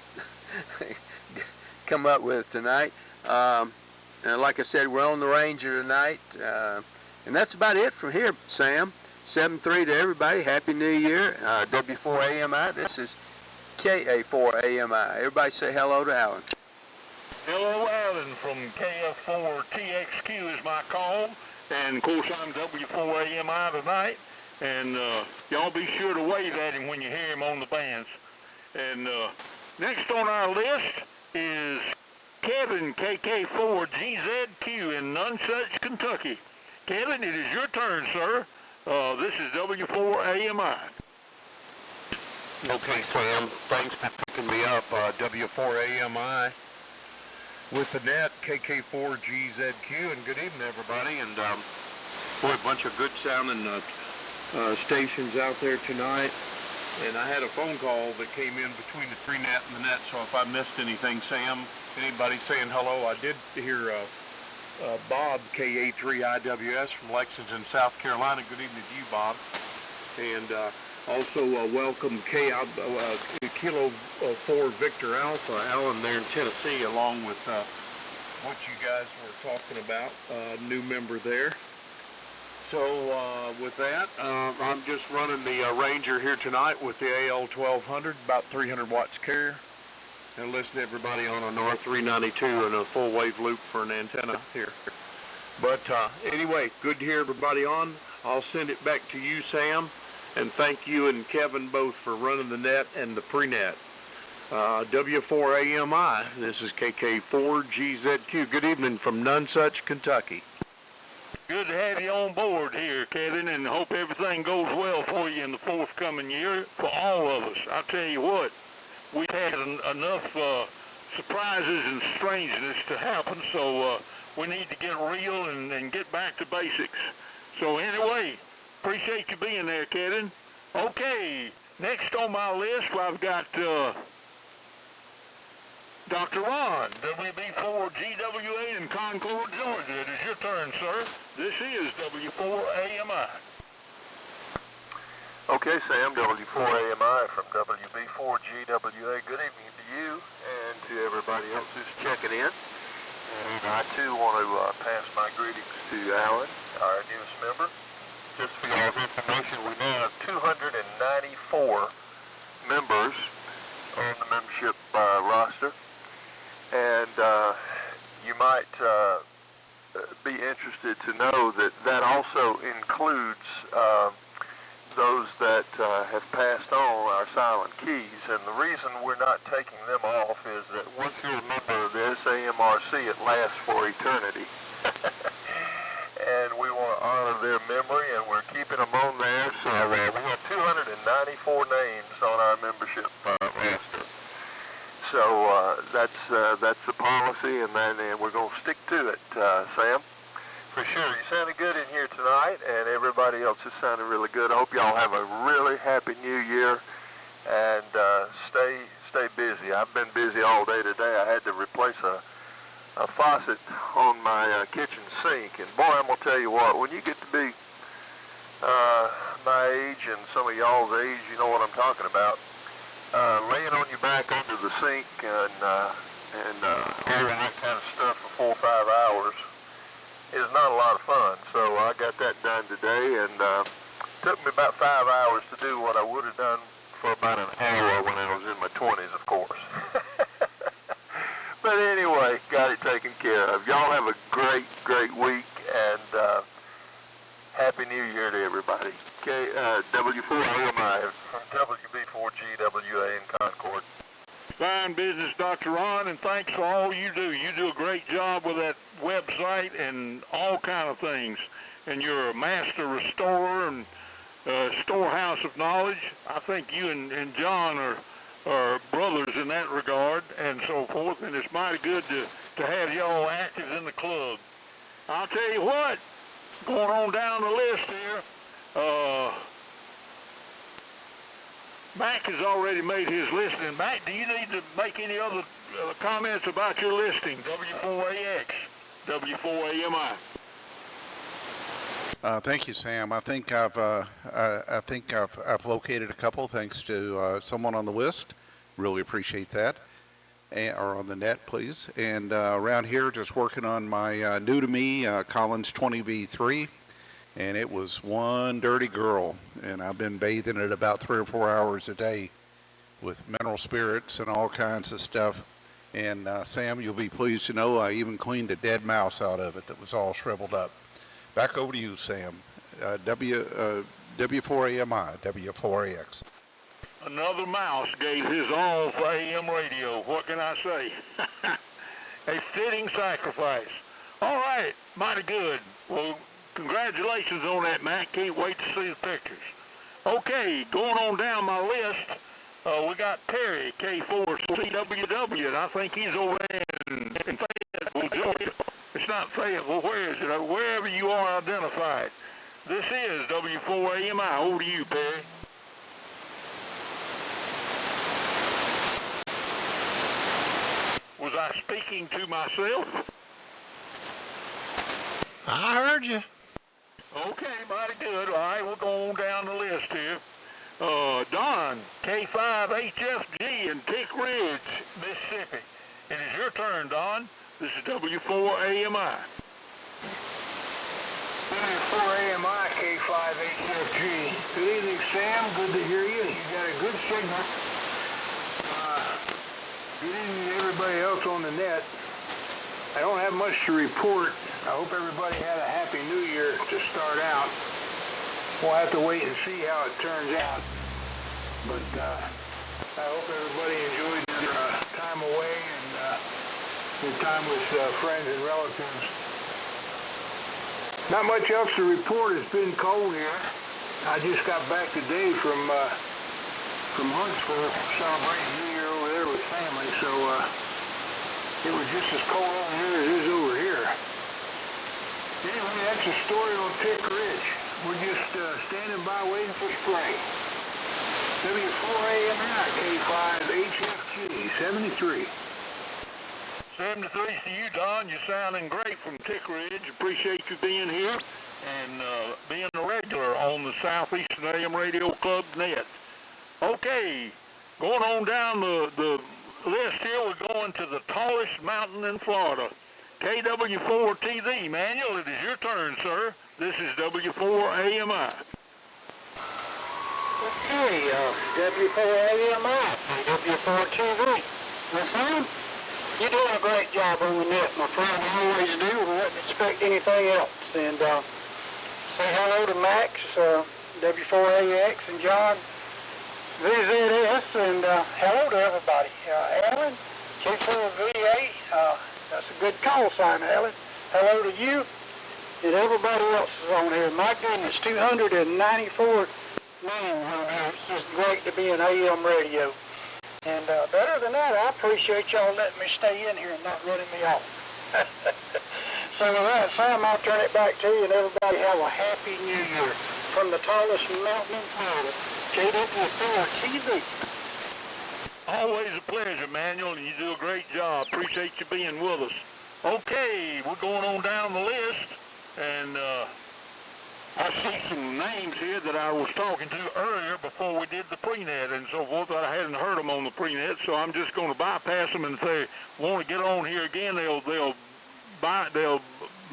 Come up with tonight. And like I said, we're on the Ranger tonight. And that's about it from here, Sam. 7-3 to everybody. Happy New Year. W4AMI. This is KA4AMI. Everybody say hello to Alan. Hello, Alan from KF4TXQ is my call. And, of course, I'm W4AMI tonight. And y'all be sure to wave at him when you hear him on the bands. And next on our list is Kevin, KK4GZQ in Nonsuch, Kentucky. Kevin, it is your turn, sir. This is W4AMI. Okay, Sam, thanks for picking me up. W4AMI with the net, KK4GZQ, and good evening, everybody. And boy, a bunch of good sounding stations out there tonight. And I had a phone call that came in between the 3net and the net, so if I missed anything, Sam, anybody saying hello, I did hear Bob, KA3IWS from Lexington, South Carolina. Good evening to you, Bob. And also welcome Kilo 4 Victor Alpha, Alan there in Tennessee, along with what you guys were talking about, new member there. So with that, I'm just running the Ranger here tonight with the AL1200, about 300 watts carrier, and listen to everybody on an R392 and a full wave loop for an antenna here. But anyway, good to hear everybody on. I'll send it back to you, Sam, and thank you and Kevin both for running the net and the pre-net. W4AMI, this is KK4GZQ. Good evening from Nonsuch, Kentucky. Good to have you on board here, Kevin, and hope everything goes well for you in the forthcoming year for all of us. I'll tell you what, we've had enough surprises and strangeness to happen, so we need to get real and get back to basics. So anyway, appreciate you being there, Kevin. Okay, next on my list, I've got Dr. Ron, WB4GWA in Concord, Georgia. It is your turn, sir. This is W4AMI. Okay, Sam, W4AMI from WB4GWA. Good evening to you and to everybody else who's checking in. And I, too, want to pass my greetings to Alan, our newest member. Just for your information, we now have 294 members on the membership roster. And you might be interested to know that that also includes those that have passed on our silent keys. And the reason we're not taking them off is that once you're a member of the SAMRC, it lasts for eternity. And we want to honor their memory, and we're keeping them on there. So we have 294 names on our membership roster. So that's the policy, and we're going to stick to it, Sam. For sure. You sounded good in here tonight, and everybody else has sounded really good. I hope y'all have a really happy new year, and stay busy. I've been busy all day today. I had to replace a faucet on my kitchen sink, and boy, I'm going to tell you what, when you get to be my age and some of y'all's age, you know what I'm talking about. Laying on your back under the sink and all that kind of stuff for 4 or 5 hours is not a lot of fun. So I got that done today, and it took me about 5 hours to do what I would have done for about an hour when I was in my 20s, of course. But anyway, got it taken care of. Y'all have a great, great week, and Happy New Year to everybody. Okay, W4AMI from WB4GWA in Concord. Fine business, Dr. Ron, and thanks for all you do. You do a great job with that website and all kind of things. And you're a master restorer and storehouse of knowledge. I think you and John are brothers in that regard and so forth, and it's mighty good to have y'all active in the club. I'll tell you what, going on down the list here, Mac has already made his listing. Mac, do you need to make any other comments about your listing? W4AX, W4AMI. Thank you, Sam. I think I've located a couple thanks to someone on the list. Really appreciate that, or on the net, please. And around here, just working on my new to me Collins 20V3. And it was one dirty girl, and I've been bathing it about 3 or 4 hours a day with mineral spirits and all kinds of stuff. And Sam, you'll be pleased to know I even cleaned a dead mouse out of it that was all shriveled up. Back over to you, Sam. W4AMI, W4AX. Another mouse gave his all for AM radio. What can I say? A fitting sacrifice. All right, mighty good. Well, congratulations on that, Matt. Can't wait to see the pictures. Okay, going on down my list, we got Terry, K4CWW, and I think he's over in Fayetteville, Georgia. It's not Fayetteville. Where is it? Wherever you are identified. This is W4AMI. Over to you, Perry. Was I speaking to myself? I heard you. Okay, mighty good. All right, we'll go on down the list here. Don, K5HFG in Tick Ridge, Mississippi. It is your turn, Don. This is W4AMI. W4AMI, K5HFG. Good evening, Sam. Good to hear you. You got a good signal. Good evening to everybody else on the net. I don't have much to report. I hope everybody had a happy new year to start out. We'll have to wait and see how it turns out. But I hope everybody enjoyed their time away and their time with friends and relatives. Not much else to report. It's been cold here. I just got back today from Huntsville, celebrating New Year over there with family, so it was just as cold over here as it is over here. Anyway, that's a story on Tick Ridge. We're just standing by waiting for spring. W4AMI, K5 HFG, 73. 73 to you, Don. You're sounding great from Tick Ridge. Appreciate you being here and being a regular on the Southeastern AM Radio Club net. Okay, going on down the list here, we're going to the tallest mountain in Florida. KW4TV, Manuel, it is your turn, sir. This is W4AMI. Okay, W4AMI, W4TV. Well, Sam, you're doing a great job on the net, my friend. You always do. We wouldn't expect anything else. And say hello to Max, W4AX, and John, VZS, and hello to everybody. Alan, K4VA, that's a good call sign, Alan. Hello to you and everybody else is on here. My goodness, 294 names on here. It's just great to be in AM radio. And better than that, I appreciate y'all letting me stay in here and not running me off. So with that, Sam, I'll turn it back to you, and everybody have a happy New Year from the tallest mountain in Florida, KW4TV. Always a pleasure, Manuel, and you do a great job. Appreciate you being with us. Okay, we're going on down the list, and I see some names here that I was talking to earlier before we did the pre-net and so forth. I hadn't heard them on the pre-net, so I'm just going to bypass them, and if they want to get on here again, they'll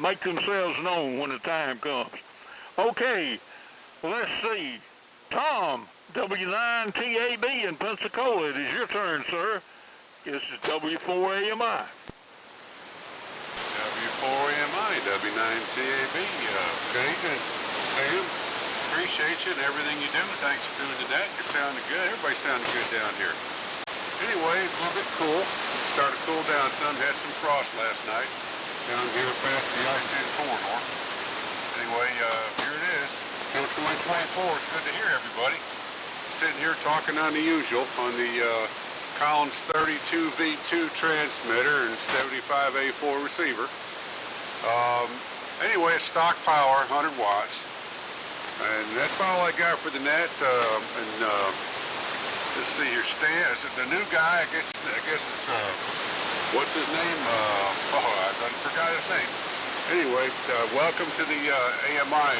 make themselves known when the time comes. Okay, well, let's see. Tom, W9TAB in Pensacola, it is your turn, sir. This is W4AMI. W4AMI, W9TAB. Good evening, Sam. Appreciate you and everything you do. Thanks for doing that. You're sounding good. Everybody's sounding good down here. Anyway, it's a little bit cool. Started to cool down some. Had some frost last night down here past the I-10 corridor. Anyway, here it is. Till 2024. It's good to hear everybody. Sitting here talking on the usual on the Collins 32V2 transmitter and 75A4 receiver. Anyway, it's stock power, 100 watts. And that's all I got for the net. Let's see here, Stan, is it the new guy? I guess it's, what's his name? I forgot his name. Anyway, welcome to the AMI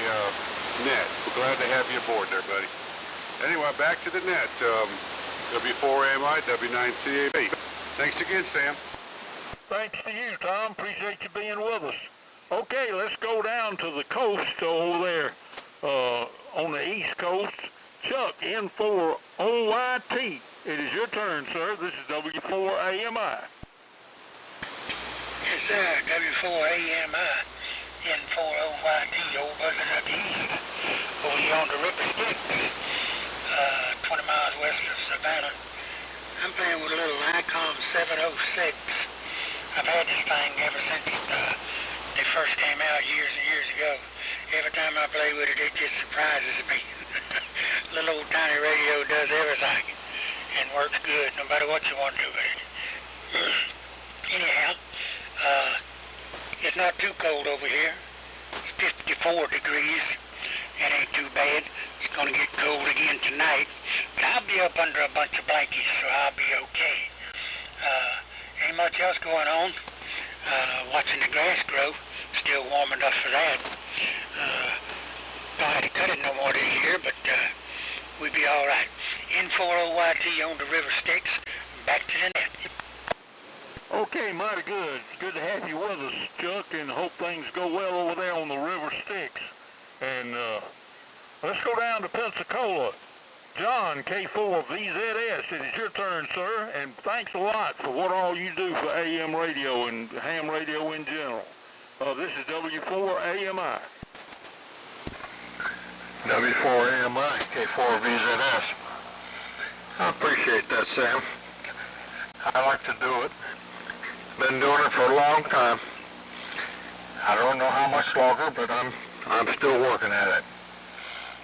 net. We're glad to have you aboard there, buddy. Anyway, back to the net. W4AMI, W9TAB. Thanks again, Sam. Thanks to you, Tom. Appreciate you being with us. Okay, let's go down to the coast over there on the East Coast. Chuck, N4OYT. It is your turn, sir. This is W4AMI. Yes, sir. W4AMI, N4OYT, old buzzing up east, over here on the River Styx, 20 miles west of Savannah. I'm playing with a little ICOM 706. I've had this thing ever since they first came out years and years ago. Every time I play with it, it just surprises me. Little old tiny radio does everything and works good no matter what you want to do with it. Anyhow, it's not too cold over here. It's 54 degrees. It ain't too bad. It's going to get cold again tonight, but I'll be up under a bunch of blankets, so I'll be okay. Ain't much else going on. Watching the grass grow. Still warm enough for that. Don't have to cut it no more this year, but we'll be all right. N4OYT on the River Styx. Back to the net. Okay, mighty good. It's good to have you with us, Chuck, and hope things go well over there on the River Styx. And let's go down to Pensacola. John, K4VZS, it is your turn, sir, and thanks a lot for what all you do for AM radio and ham radio in general. This is W4AMI. W4AMI, K4VZS. I appreciate that, Sam. I like to do it. Been doing it for a long time. I don't know how much longer, but I'm still working at it.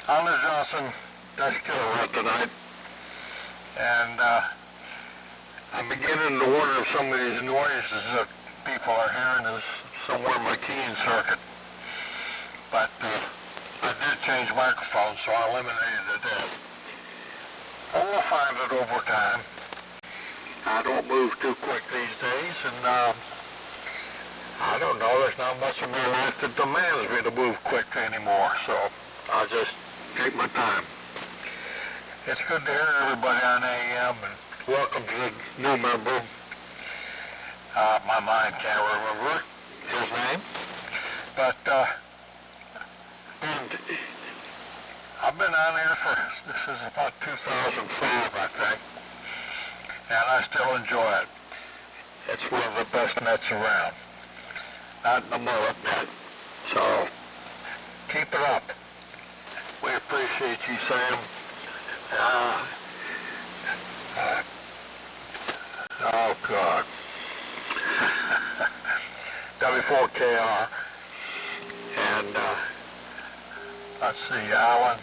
I'm Liz Johnson. That's killer right tonight. And I'm beginning to wonder if some of these noises that people are hearing is somewhere in my keying circuit. But I did change microphones, so I eliminated that. We'll find it over time. I don't move too quick these days, and I don't know, there's not much in my life that demands me to move quick anymore, so I'll just take my time. It's good to hear everybody on AM, and welcome to the new member. My mind can't remember his name, but and I've been on here this is about 2005, I think, and I still enjoy it. It's one of the best nets around. Not in the mullet net. So, keep it up. We appreciate you, Sam. Oh, God. W4KR. And, let's see, Alan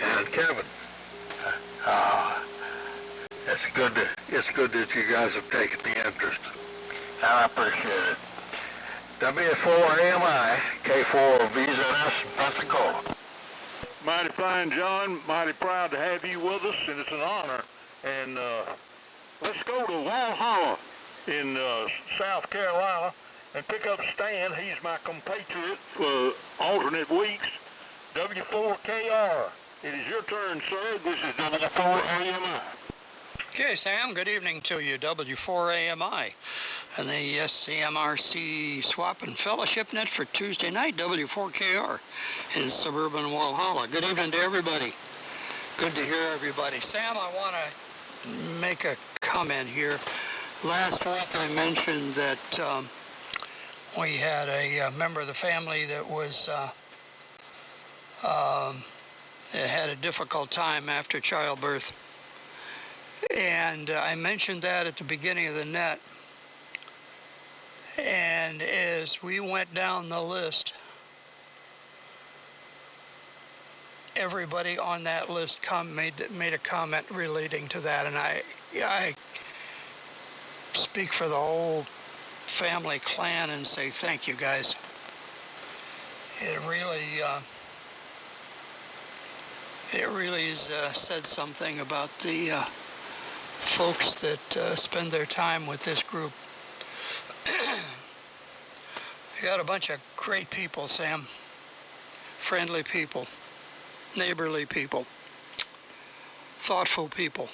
and Kevin. It's good that you guys have taken the interest. I appreciate it. W4AMI, K4VZS, Pensacola. Mighty fine, John. Mighty proud to have you with us, and it's an honor. And let's go to Walhalla in South Carolina and pick up Stan. He's my compatriot for alternate weeks. W4KR. It is your turn, sir. This is W4AMI. Okay, Sam, good evening to you, W4AMI, and the SAMRC Swap and Fellowship Net for Tuesday night, W4KR, in suburban Walhalla. Good evening to everybody. Good to hear everybody. Sam, I want to make a comment here. Last week I mentioned that we had a member of the family that was had a difficult time after childbirth. And I mentioned that at the beginning of the net. And as we went down the list, everybody on that list made a comment relating to that. And I speak for the whole family clan and say thank you, guys. It really has said something about the folks that spend their time with this group. You got a bunch of great people, Sam. Friendly people, neighborly people, thoughtful people.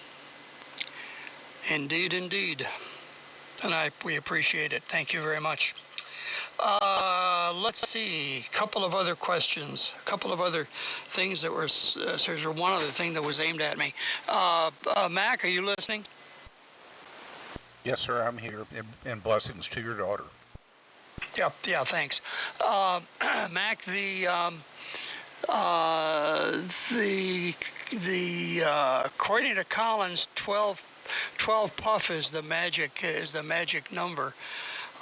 Indeed, indeed. And we appreciate it. Thank you very much. Let's see, a couple of other questions, a couple of other things that were, there's one other thing that was aimed at me. Mac, are you listening? Yes, sir, I'm here, and blessings to your daughter. Yeah, thanks. Mac, according to Collins, 12 puff is the magic number.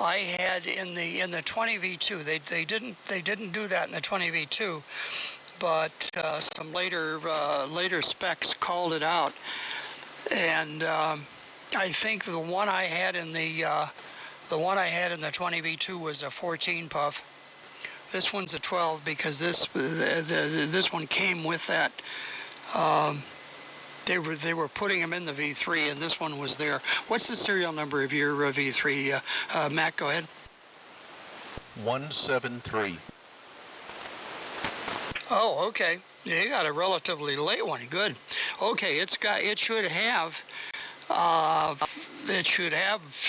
I had in the 20V2. They didn't do that in the 20V2, but some later specs called it out, and I think the one I had in the 20V2 was a 14 puff. This one's a 12 because this one came with that. They were putting them in the V3, and this one was there. What's the serial number of your V3? Matt, go ahead. 173. Oh, okay. Yeah, you got a relatively late one. Good. Okay, it should have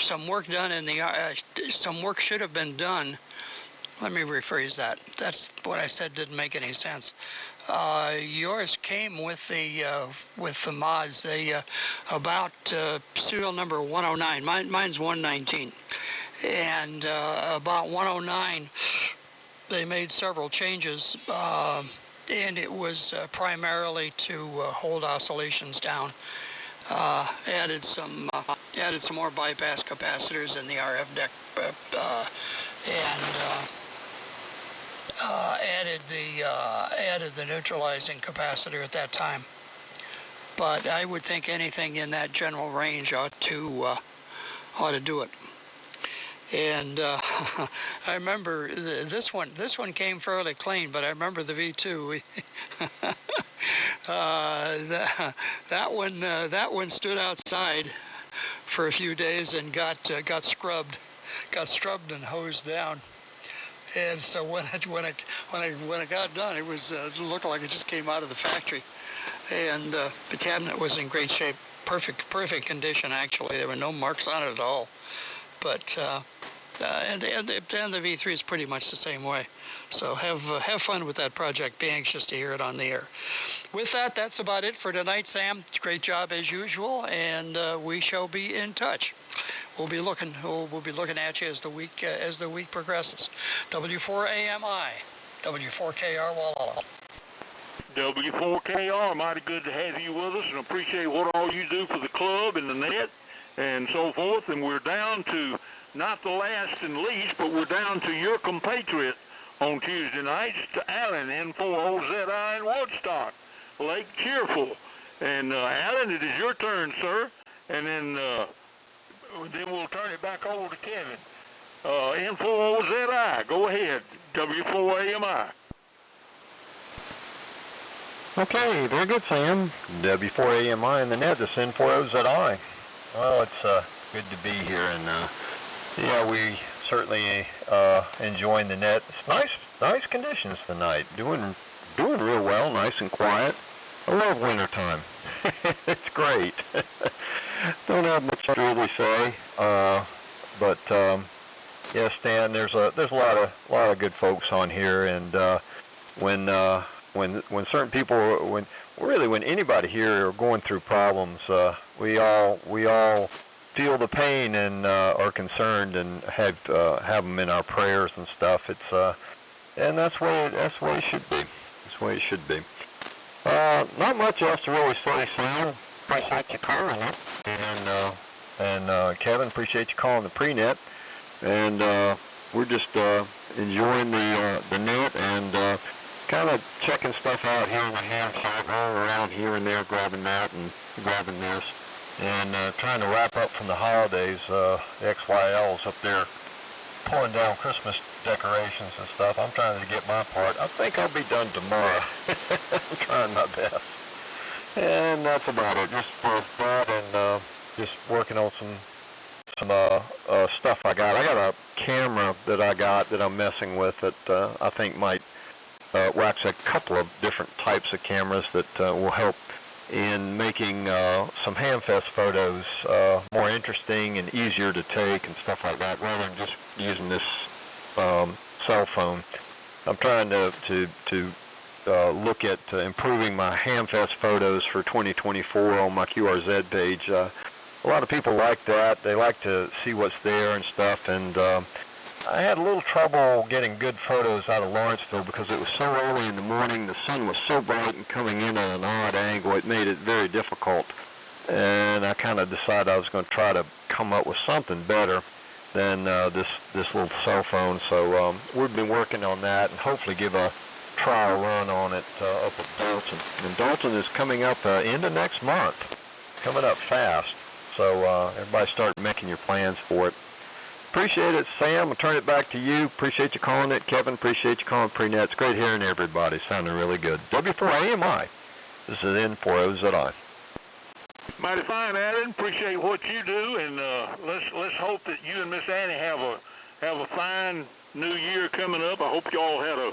some work done in the some work should have been done. Let me rephrase that. That's what I said didn't make any sense. Yours came with the mods. About serial number 109. Mine's 119, and about 109, they made several changes, and it was primarily to hold oscillations down. added some more bypass capacitors in the RF deck, and added the neutralizing capacitor at that time. But I would think anything in that general range ought to do it. And I remember this one came fairly clean, but I remember the V2. That one stood outside for a few days and got scrubbed and hosed down. And so when it got done, it looked like it just came out of the factory. And the cabinet was in great shape, perfect condition actually. There were no marks on it at all. But and the V3 is pretty much the same way. So have fun with that project. Be anxious to hear it on the air. With that, that's about it for tonight, Sam. Great job as usual, and we shall be in touch. We'll be looking at you as the week progresses. W4AMI, W4KR Walla. W4KR, mighty good to have you with us, and appreciate what all you do for the club and the net and so forth. And we're down to, not the last and least, but we're down to your compatriot on Tuesday nights, to Alan, N40ZI in Woodstock, Lake Cheerful. And Alan, it is your turn, sir. And then we'll turn it back over to Kevin. N40ZI, go ahead, W4AMI. Okay, very good, Sam. W4AMI in the net, this N40ZI. Well, it's good to be here, and yeah, we certainly enjoying the net. It's nice conditions tonight. Doing real well, nice and quiet. I love wintertime. It's great. Don't have much to really say, but yeah, Stan, there's a lot of good folks on here, and when certain people, when anybody here are going through problems, we all feel the pain and are concerned and have them in our prayers and stuff. It's and that's the way it should be. That's the way it should be. Not much else to really say, Sam. Appreciate you calling it, and Kevin, appreciate you calling the pre-net, and we're just enjoying the net and kind of checking stuff out here on the ham side, rolling around here and there, grabbing that and grabbing this, and trying to wrap up from the holidays. The XYL's up there pulling down Christmas decorations and stuff. I'm trying to get my part. I think I'll be done tomorrow. I'm trying my best. And that's about it. Just for that and just working on some stuff I got. I got a camera that I got that I'm messing with that I think might well, actually a couple of different types of cameras that will help in making some Hamfest photos more interesting and easier to take and stuff like that, rather than just using this cell phone. I'm trying to look at improving my Hamfest photos for 2024 on my QRZ page. A lot of people like that. They like to see what's there and stuff, and I had a little trouble getting good photos out of Lawrenceville because it was so early in the morning. The sun was so bright and coming in at an odd angle. It made it very difficult. And I kind of decided I was going to try to come up with something better than this little cell phone. So we've been working on that and hopefully give a trial run on it up at Dalton. And Dalton is coming up end of next month. Coming up fast. So everybody start making your plans for it. Appreciate it, Sam. I'll turn it back to you. Appreciate you calling it. Kevin, appreciate you calling pre-net. It's great hearing everybody. Sounding really good. W4AMI. This is N40ZI. Mighty fine, Alan. Appreciate what you do, and let's hope that you and Miss Annie have a fine New Year coming up. I hope you all had a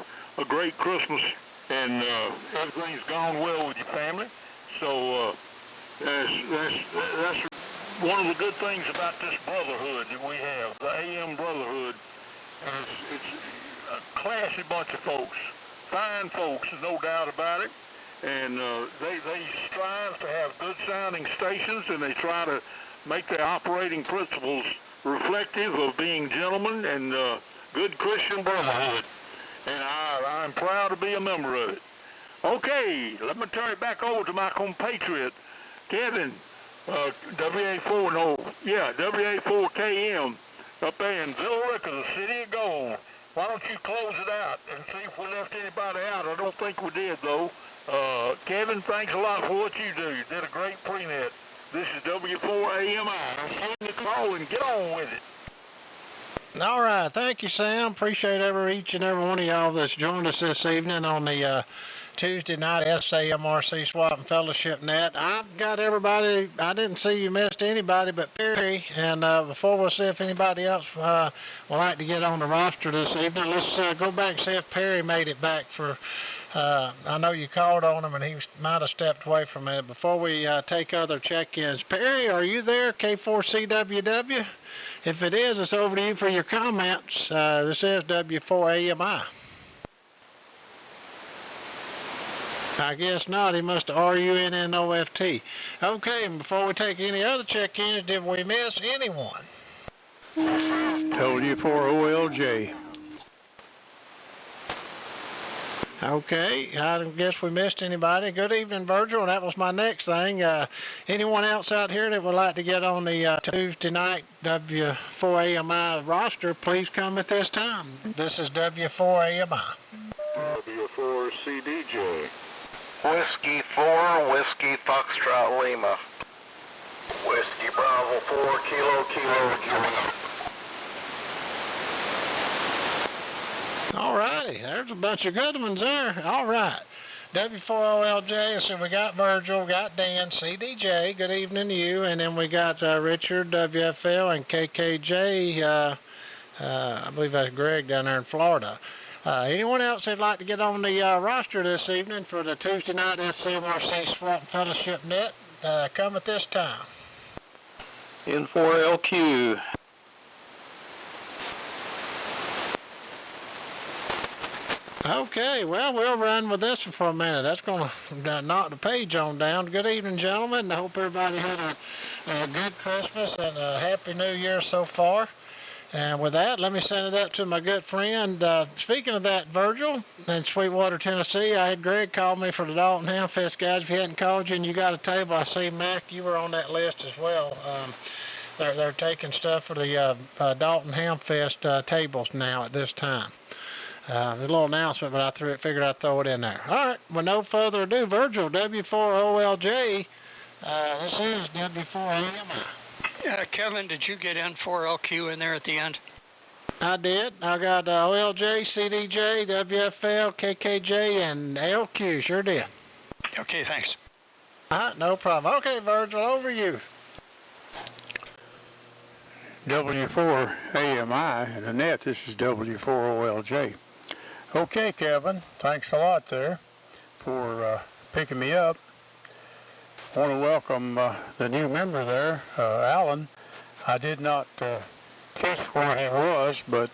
great Christmas, and everything's gone well with your family. So that's one of the good things about this brotherhood that we have, the AM Brotherhood. It's a classy bunch of folks, fine folks, no doubt about it. And they strive to have good sounding stations, and they try to make their operating principles reflective of being gentlemen and good Christian brotherhood. And I'm proud to be a member of it. Okay, let me turn it back over to my compatriot, Kevin. WA4KM up there in Billerica, the city of gold. Why don't you close it out and see if we left anybody out? I don't think we did, though. Kevin, thanks a lot for what you do. You did a great pre-net. This is W4AMI. I'm sending the call and get on with it. All right. Thank you, Sam. Appreciate each and every one of y'all that's joined us this evening on the Tuesday night SAMRC Swap and Fellowship Net. I've got everybody. I didn't see you missed anybody but Perry. And before we'll see if anybody else would like to get on the roster this evening, let's go back and see if Perry made it back for. I know you called on him and he might have stepped away from it. Before we take other check-ins, Perry, are you there? K4CWW? If it is, it's over to you for your comments. This is W4AMI. I guess not. He must have RUNNOFT. Okay, and before we take any other check-ins, did we miss anyone? W4OLJ. Okay, I guess we missed anybody. Good evening, Virgil. That was my next thing. Anyone else out here that would like to get on the Tuesday night W4AMI roster, please come at this time. This is W4AMI. W4CDJ. Whiskey 4, Whiskey Foxtrot Lima. Whiskey Bravo 4, Kilo, Kilo. All righty, there's a bunch of good ones there. All right, W4OLJ, so we got Virgil, got Dan, CDJ, good evening to you, and then we got Richard, WFL, and KKJ, I believe that's Greg down there in Florida. Anyone else that'd like to get on the roster this evening for the Tuesday night SAMRC Swap Fellowship Net, come at this time. N4LQ. Okay, well, we'll run with this one for a minute. That's going to knock the page on down. Good evening, gentlemen. I hope everybody had a good Christmas and a Happy New Year so far. And with that, let me send it up to my good friend. Speaking of that, Virgil, in Sweetwater, Tennessee, I had Greg call me for the Dalton Hamfest guys. If he hadn't called you and you got a table, I see, Mac, you were on that list as well. They're taking stuff for the Dalton Hamfest tables now at this time. There's a little announcement, but I figured I'd throw it in there. All right, with no further ado, Virgil, W4OLJ, this is W4AMI. Kevin, did you get N4LQ in there at the end? I did. I got OLJ, CDJ, WFL, KKJ, and LQ. Sure did. Okay, thanks. All right, no problem. Okay, Virgil, over to you. W4AMI and the net, this is W4OLJ. Okay, Kevin, thanks a lot there for picking me up. I want to welcome the new member there, Alan. I did not catch where he was, but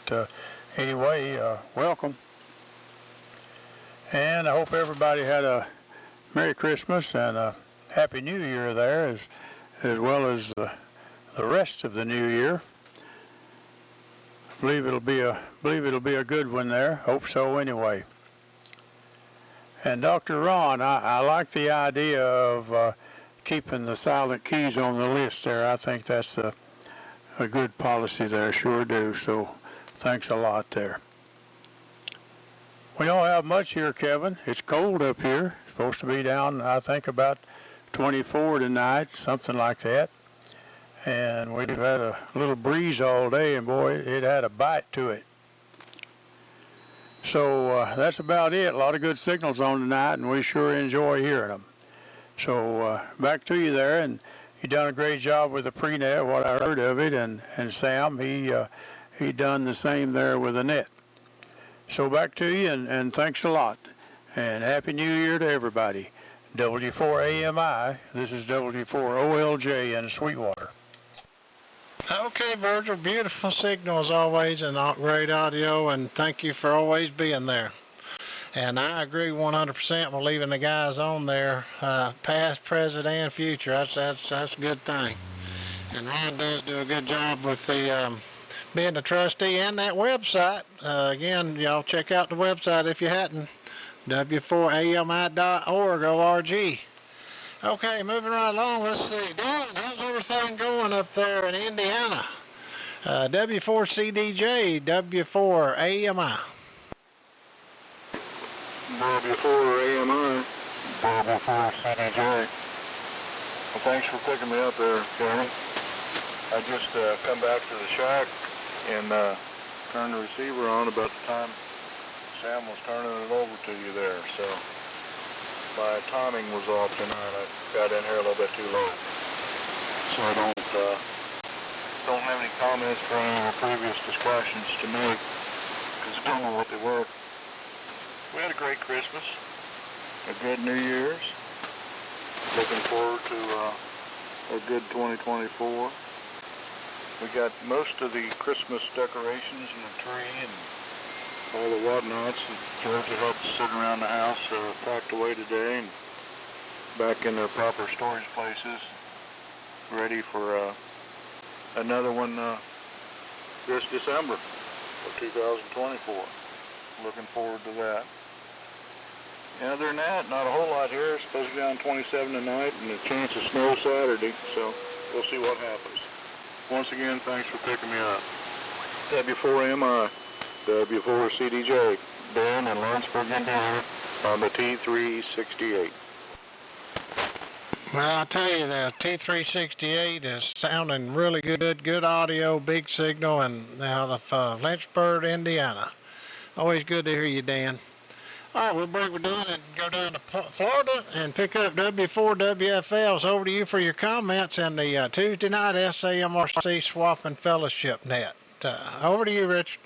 anyway, welcome. And I hope everybody had a Merry Christmas and a Happy New Year there, as well as the rest of the new year. I believe it'll be a good one there. Hope so anyway. And Dr. Ron, I like the idea of keeping the silent keys on the list there. I think that's a good policy there, sure do. So thanks a lot there. We don't have much here, Kevin. It's cold up here. It's supposed to be down, I think, about 24 tonight, something like that. And we've had a little breeze all day, and boy, it had a bite to it. So that's about it. A lot of good signals on tonight, and we sure enjoy hearing them. So back to you there, and you done a great job with the pre-net, what I heard of it, and Sam, he done the same there with the net. So back to you, and thanks a lot, and Happy New Year to everybody. W4AMI, this is W4OLJ in Sweetwater. Okay, Virgil, beautiful signal as always, and great audio, and thank you for always being there. And I agree 100% with leaving the guys on there, past, present, and future. That's a good thing. And Ron does do a good job with the being the trustee and that website. Again, y'all check out the website if you hadn't, w4ami.org. Okay, moving right along. Let's see. Dan, everything going up there in Indiana? W4CDJ, W4AMI. W4AMI, W4CDJ. Well, thanks for picking me up there, Kevin. I just come back to the shack and turned the receiver on about the time Sam was turning it over to you there. So my timing was off tonight. I got in here a little bit too late. So I don't have any comments for any of the previous discussions to make because I don't know what they were. We had a great Christmas, a good New Year's. Looking forward to a good 2024. We got most of the Christmas decorations and the tree and all the whatnots that Georgia helped sit around the house packed away today and back in their proper storage places, ready for another one this December of 2024. Looking forward to that. And other than that, not a whole lot here. It's supposed to be on 27 tonight and a chance of snow Saturday, so we'll see what happens. Once again, thanks for picking me up. W4MI, W4CDJ, Ben in Lawrenceburg, Indiana, on the T368. Well, I'll tell you, the T368 is sounding really good audio, big signal, and out of Lynchburg, Indiana. Always good to hear you, Dan. All right, we'll break what we're doing and go down to Florida and pick up W4WFLs. Over to you for your comments and the Tuesday night SAMRC Swap and Fellowship Net. Over to you, Richard.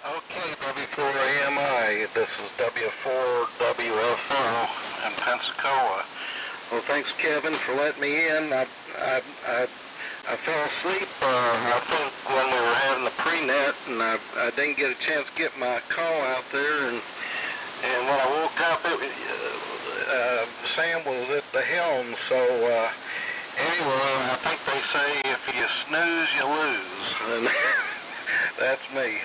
Okay, W4AMI, this is W4WFL in Pensacola. Well, thanks, Kevin, for letting me in. I fell asleep, I think, when we were having the pre-net, and I didn't get a chance to get my call out there, and when I woke up, Sam was at the helm, so anyway, I think they say if you snooze, you lose, and that's me.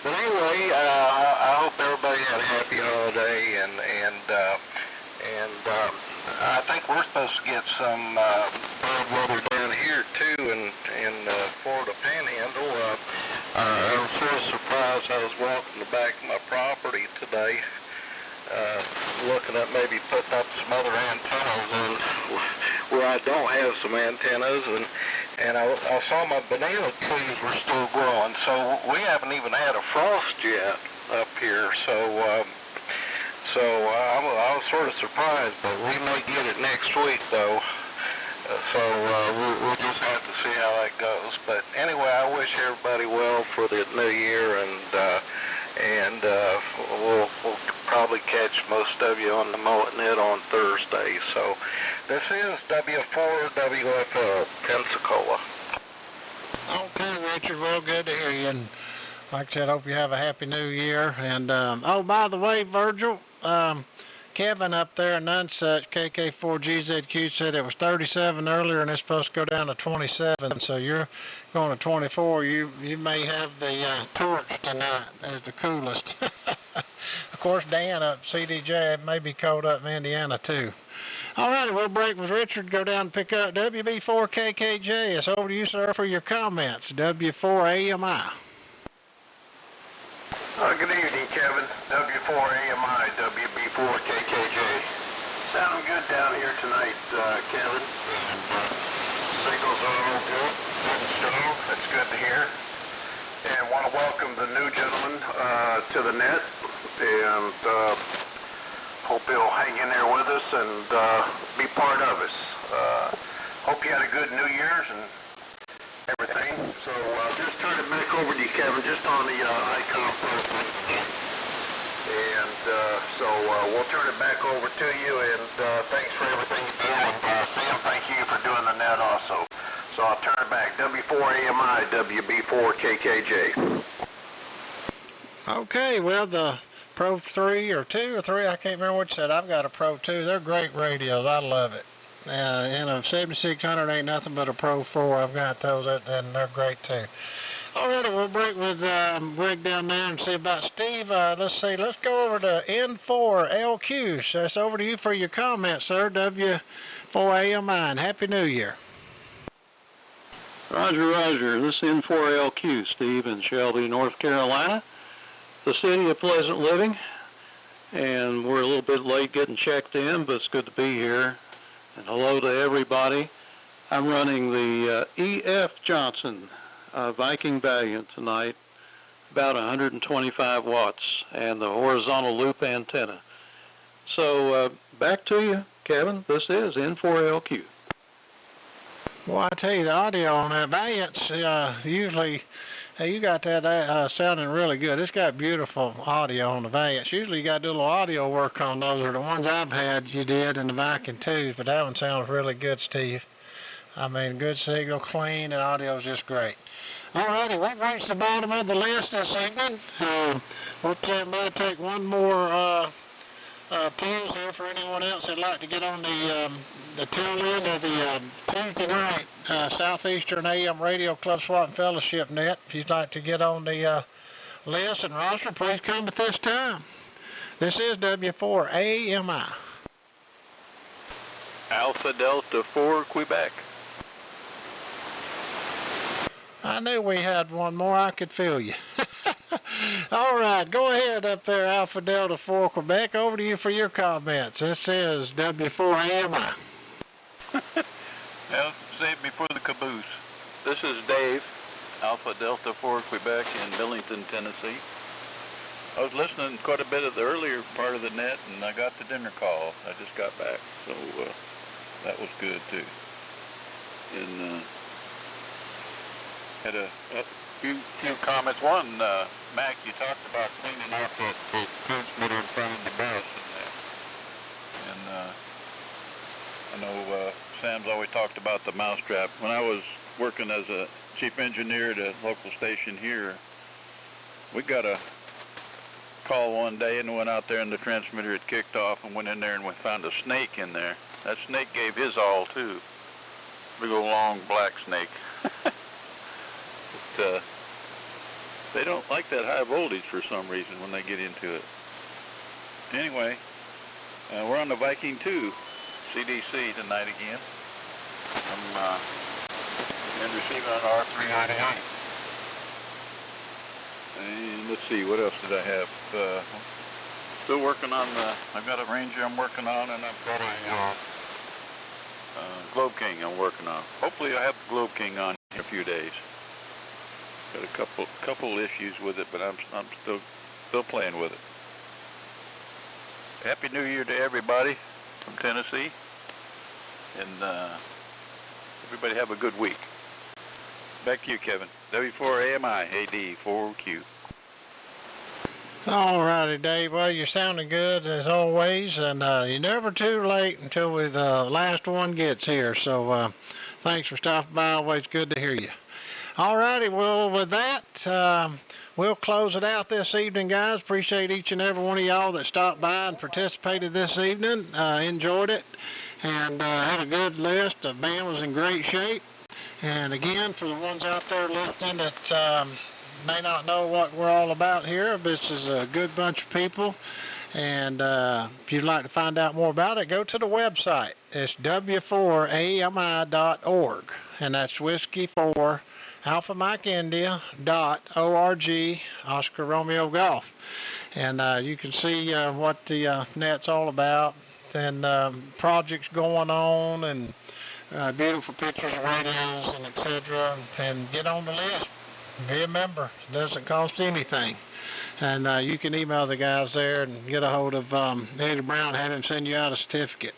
But anyway, I hope everybody had a happy holiday, and I think we're supposed to get some bad weather down here too in Florida Panhandle. I was sort of surprised. I was walking the back of my property today, looking at maybe putting up some other antennas and where I don't have some antennas, and I saw my banana trees were still growing, so we haven't even had a frost yet up here, so I was sort of surprised, but we may get it next week though, so we'll just have to see how that goes. But anyway, I wish everybody well for the new year, and we'll probably catch most of you on the Net on Thursday. So this is W4WFL, Pensacola. Okay, Richard, well, good to hear you. And like I said, hope you have a happy new year. And, oh, by the way, Virgil, Kevin up there in Nunsuch, KK4GZQ, said it was 37 earlier and it's supposed to go down to 27. So you're going to 24. You may have the torch tonight as the coolest. Of course, Dan up CDJ may be cold up in Indiana too. All right, we'll break with Richard, go down and pick up WB4KKJ. It's over to you, sir, for your comments. W4AMI. Good evening, Kevin. W4AMI, WB4KKJ. Sounding good down here tonight, Kevin. Signals are all good. That's good to hear. And want to welcome the new gentleman to the net, and hope he'll hang in there with us and be part of us. Hope you had a good New Year's and everything. So just turn it back over to you, Kevin, just on the icon first. And so we'll turn it back over to you, and thanks for everything you did. And Sam, thank you for doing the net also. So I'll turn it back. W4AMI, WB4KKJ. Okay, well, the Pro 3 or 2 or 3, I can't remember what you said. I've got a Pro 2. They're great radios. I love it. 7600 ain't nothing but a Pro 4. I've got those, and they're great too. All right, we'll break with Greg down there and see about Steve. Let's go over to N4LQ. So it's over to you for your comments, sir. W4AMI, and Happy New Year. Roger, Roger. This is N4LQ, Steve, in Shelby, North Carolina, the city of pleasant living. And we're a little bit late getting checked in, but it's good to be here. And hello to everybody. I'm running the E.F. Johnson Viking Valiant tonight, about 125 watts, and the horizontal loop antenna. So back to you, Kevin. This is N4LQ. Well, I tell you, the audio on that Valiant's usually, you got that sounding really good. It's got beautiful audio on the Valiants. Usually you got to do a little audio work on those, or the ones I've had you did in the Viking 2s, but that one sounds really good, Steve. I mean, good signal, clean, and audio's just great. Alrighty, we've reached the bottom of the list this evening. We'll take one more appeals here for anyone else that'd like to get on the tail end of the Tuesday night Southeastern AM Radio Club SWAT and Fellowship Net. If you'd like to get on the list and roster, please come at this time. This is W4AMI. Alpha Delta 4, Quebec. I knew we had one more. I could feel you. All right, go ahead up there, Alpha Delta 4 Quebec. Over to you for your comments. This is W4AMI. Well, save me for the caboose. This is Dave, Alpha Delta 4 Quebec in Billington, Tennessee. I was listening quite a bit of the earlier part of the net, and I got the dinner call. I just got back, so that was good too. And had a few comments. One, Mac, you talked about cleaning out the transmitter in front of the bus, and I know Sam's always talked about the mousetrap. When I was working as a chief engineer at a local station here, we got a call one day and went out there, and the transmitter had kicked off, and went in there and we found a snake in there. That snake gave his all too. Big old long black snake. But, they don't like that high voltage for some reason when they get into it. Anyway, we're on the Viking 2 CDC tonight again. I'm and receiving on R398. And let's see, what else did I have? Still working on I've got a Ranger I'm working on, and I've got a Globe King I'm working on. Hopefully I'll have the Globe King on in a few days. Got a couple issues with it, but I'm still playing with it. Happy New Year to everybody from Tennessee, and everybody have a good week. Back to you, Kevin. W4AMI AD4Q. All righty, Dave. Well, you're sounding good as always, and you're never too late until the last one gets here. So thanks for stopping by. Always good to hear you. All righty, well, with that, we'll close it out this evening, guys. Appreciate each and every one of y'all that stopped by and participated this evening. Enjoyed it, and had a good list. The band was in great shape. And again, for the ones out there listening that may not know what we're all about here, this is a good bunch of people. And if you'd like to find out more about it, go to the website. It's w4ami.org, and that's Whiskey 4 Alpha Mike India .org, Oscar Romeo Golf. And you can see what the net's all about, and projects going on, and beautiful pictures of radios, and etc. And get on the list. Be a member. It doesn't cost anything. And you can email the guys there and get a hold of Eddie Brown, have him send you out a certificate.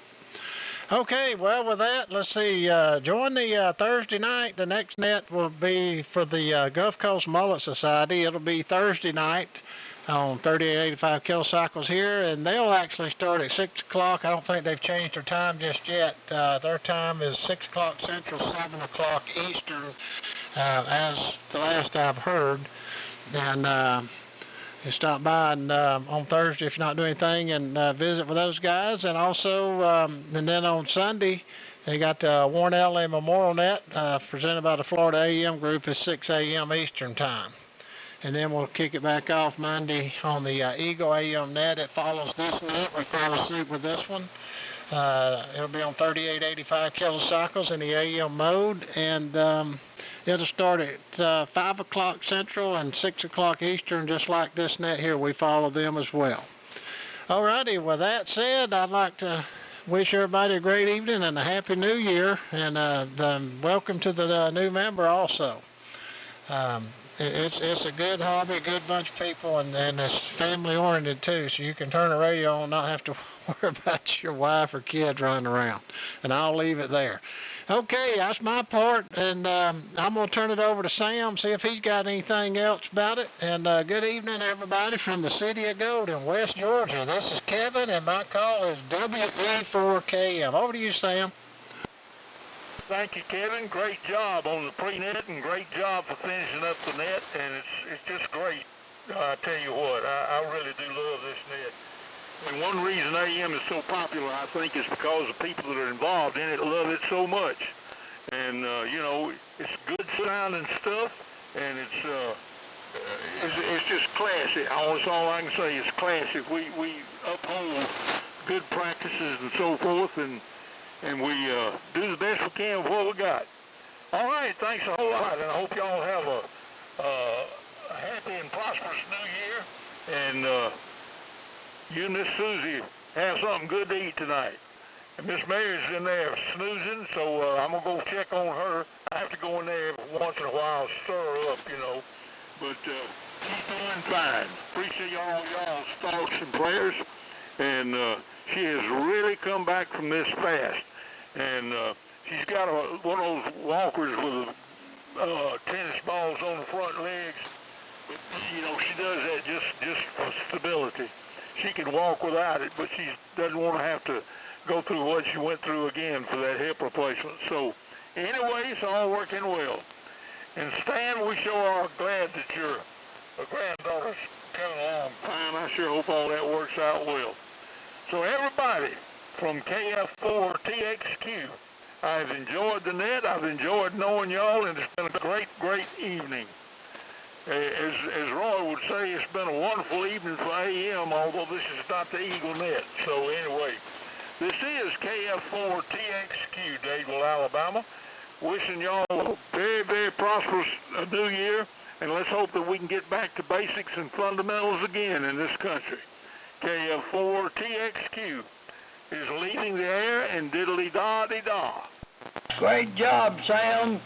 Okay, well, with that, let's see. Join the Thursday night. The next net will be for the Gulf Coast Mullet Society. It'll be Thursday night on 3885 kilocycles here, and they'll actually start at 6 o'clock. I don't think they've changed their time just yet. Their time is 6 o'clock Central, 7 o'clock Eastern, as the last I've heard. And you stop by and, on Thursday if you're not doing anything, and visit with those guys. And also, and then on Sunday, they got the Warren Ellery Memorial Net presented by the Florida AM Group at 6 a.m. Eastern Time. And then we'll kick it back off Monday on the Eagle AM Net. It follows this net. We follow suit with this one. It'll be on 3885 kilocycles in the AM mode. And It'll start at 5 o'clock Central and 6 o'clock Eastern, just like this net here. We follow them as well. Alrighty, with that said, I'd like to wish everybody a great evening and a Happy New Year, and welcome to the new member also. It's a good hobby, a good bunch of people, and it's family-oriented too, so you can turn the radio on and not have to worry about your wife or kids running around. And I'll leave it there. Okay, that's my part, and I'm going to turn it over to Sam, see if he's got anything else about it. And good evening, everybody, from the city of Gold in West Georgia. This is Kevin, and my call is WE4KM. Over to you, Sam. Thank you, Kevin. Great job on the pre-net, and great job for finishing up the net, and it's just great. I tell you what, I really do love this net. And one reason AM is so popular, I think, is because the people that are involved in it love it so much. And, you know, it's good sounding stuff, and it's just classy. That's all I can say is classy. We uphold good practices and so forth, and we do the best we can with what we got. All right, thanks a whole lot, and I hope y'all have a happy and prosperous new year. And you and Miss Susie have something good to eat tonight. And Miss Mary's in there snoozing, so I'm going to go check on her. I have to go in there once in a while, stir her up, you know. But she's doing fine. Appreciate y'all's thoughts and prayers. And she has really come back from this fast. And she's got one of those walkers with tennis balls on the front legs. But, you know, she does that just for stability. She can walk without it, but she doesn't want to have to go through what she went through again for that hip replacement. So, anyway, it's all working well. And Stan, we sure are glad that your granddaughter's coming along fine. I sure hope all that works out well. So, everybody from KF4TXQ, I've enjoyed the net. I've enjoyed knowing y'all, and it's been a great, great evening. As Roy would say, it's been a wonderful evening for AM, although this is not the Eagle Net. So anyway, this is KF4TXQ, Dadeville, Alabama. Wishing y'all a very, very prosperous new year, and let's hope that we can get back to basics and fundamentals again in this country. KF4TXQ is leaving the air, and diddly-da-dee-da. Great job, Sam.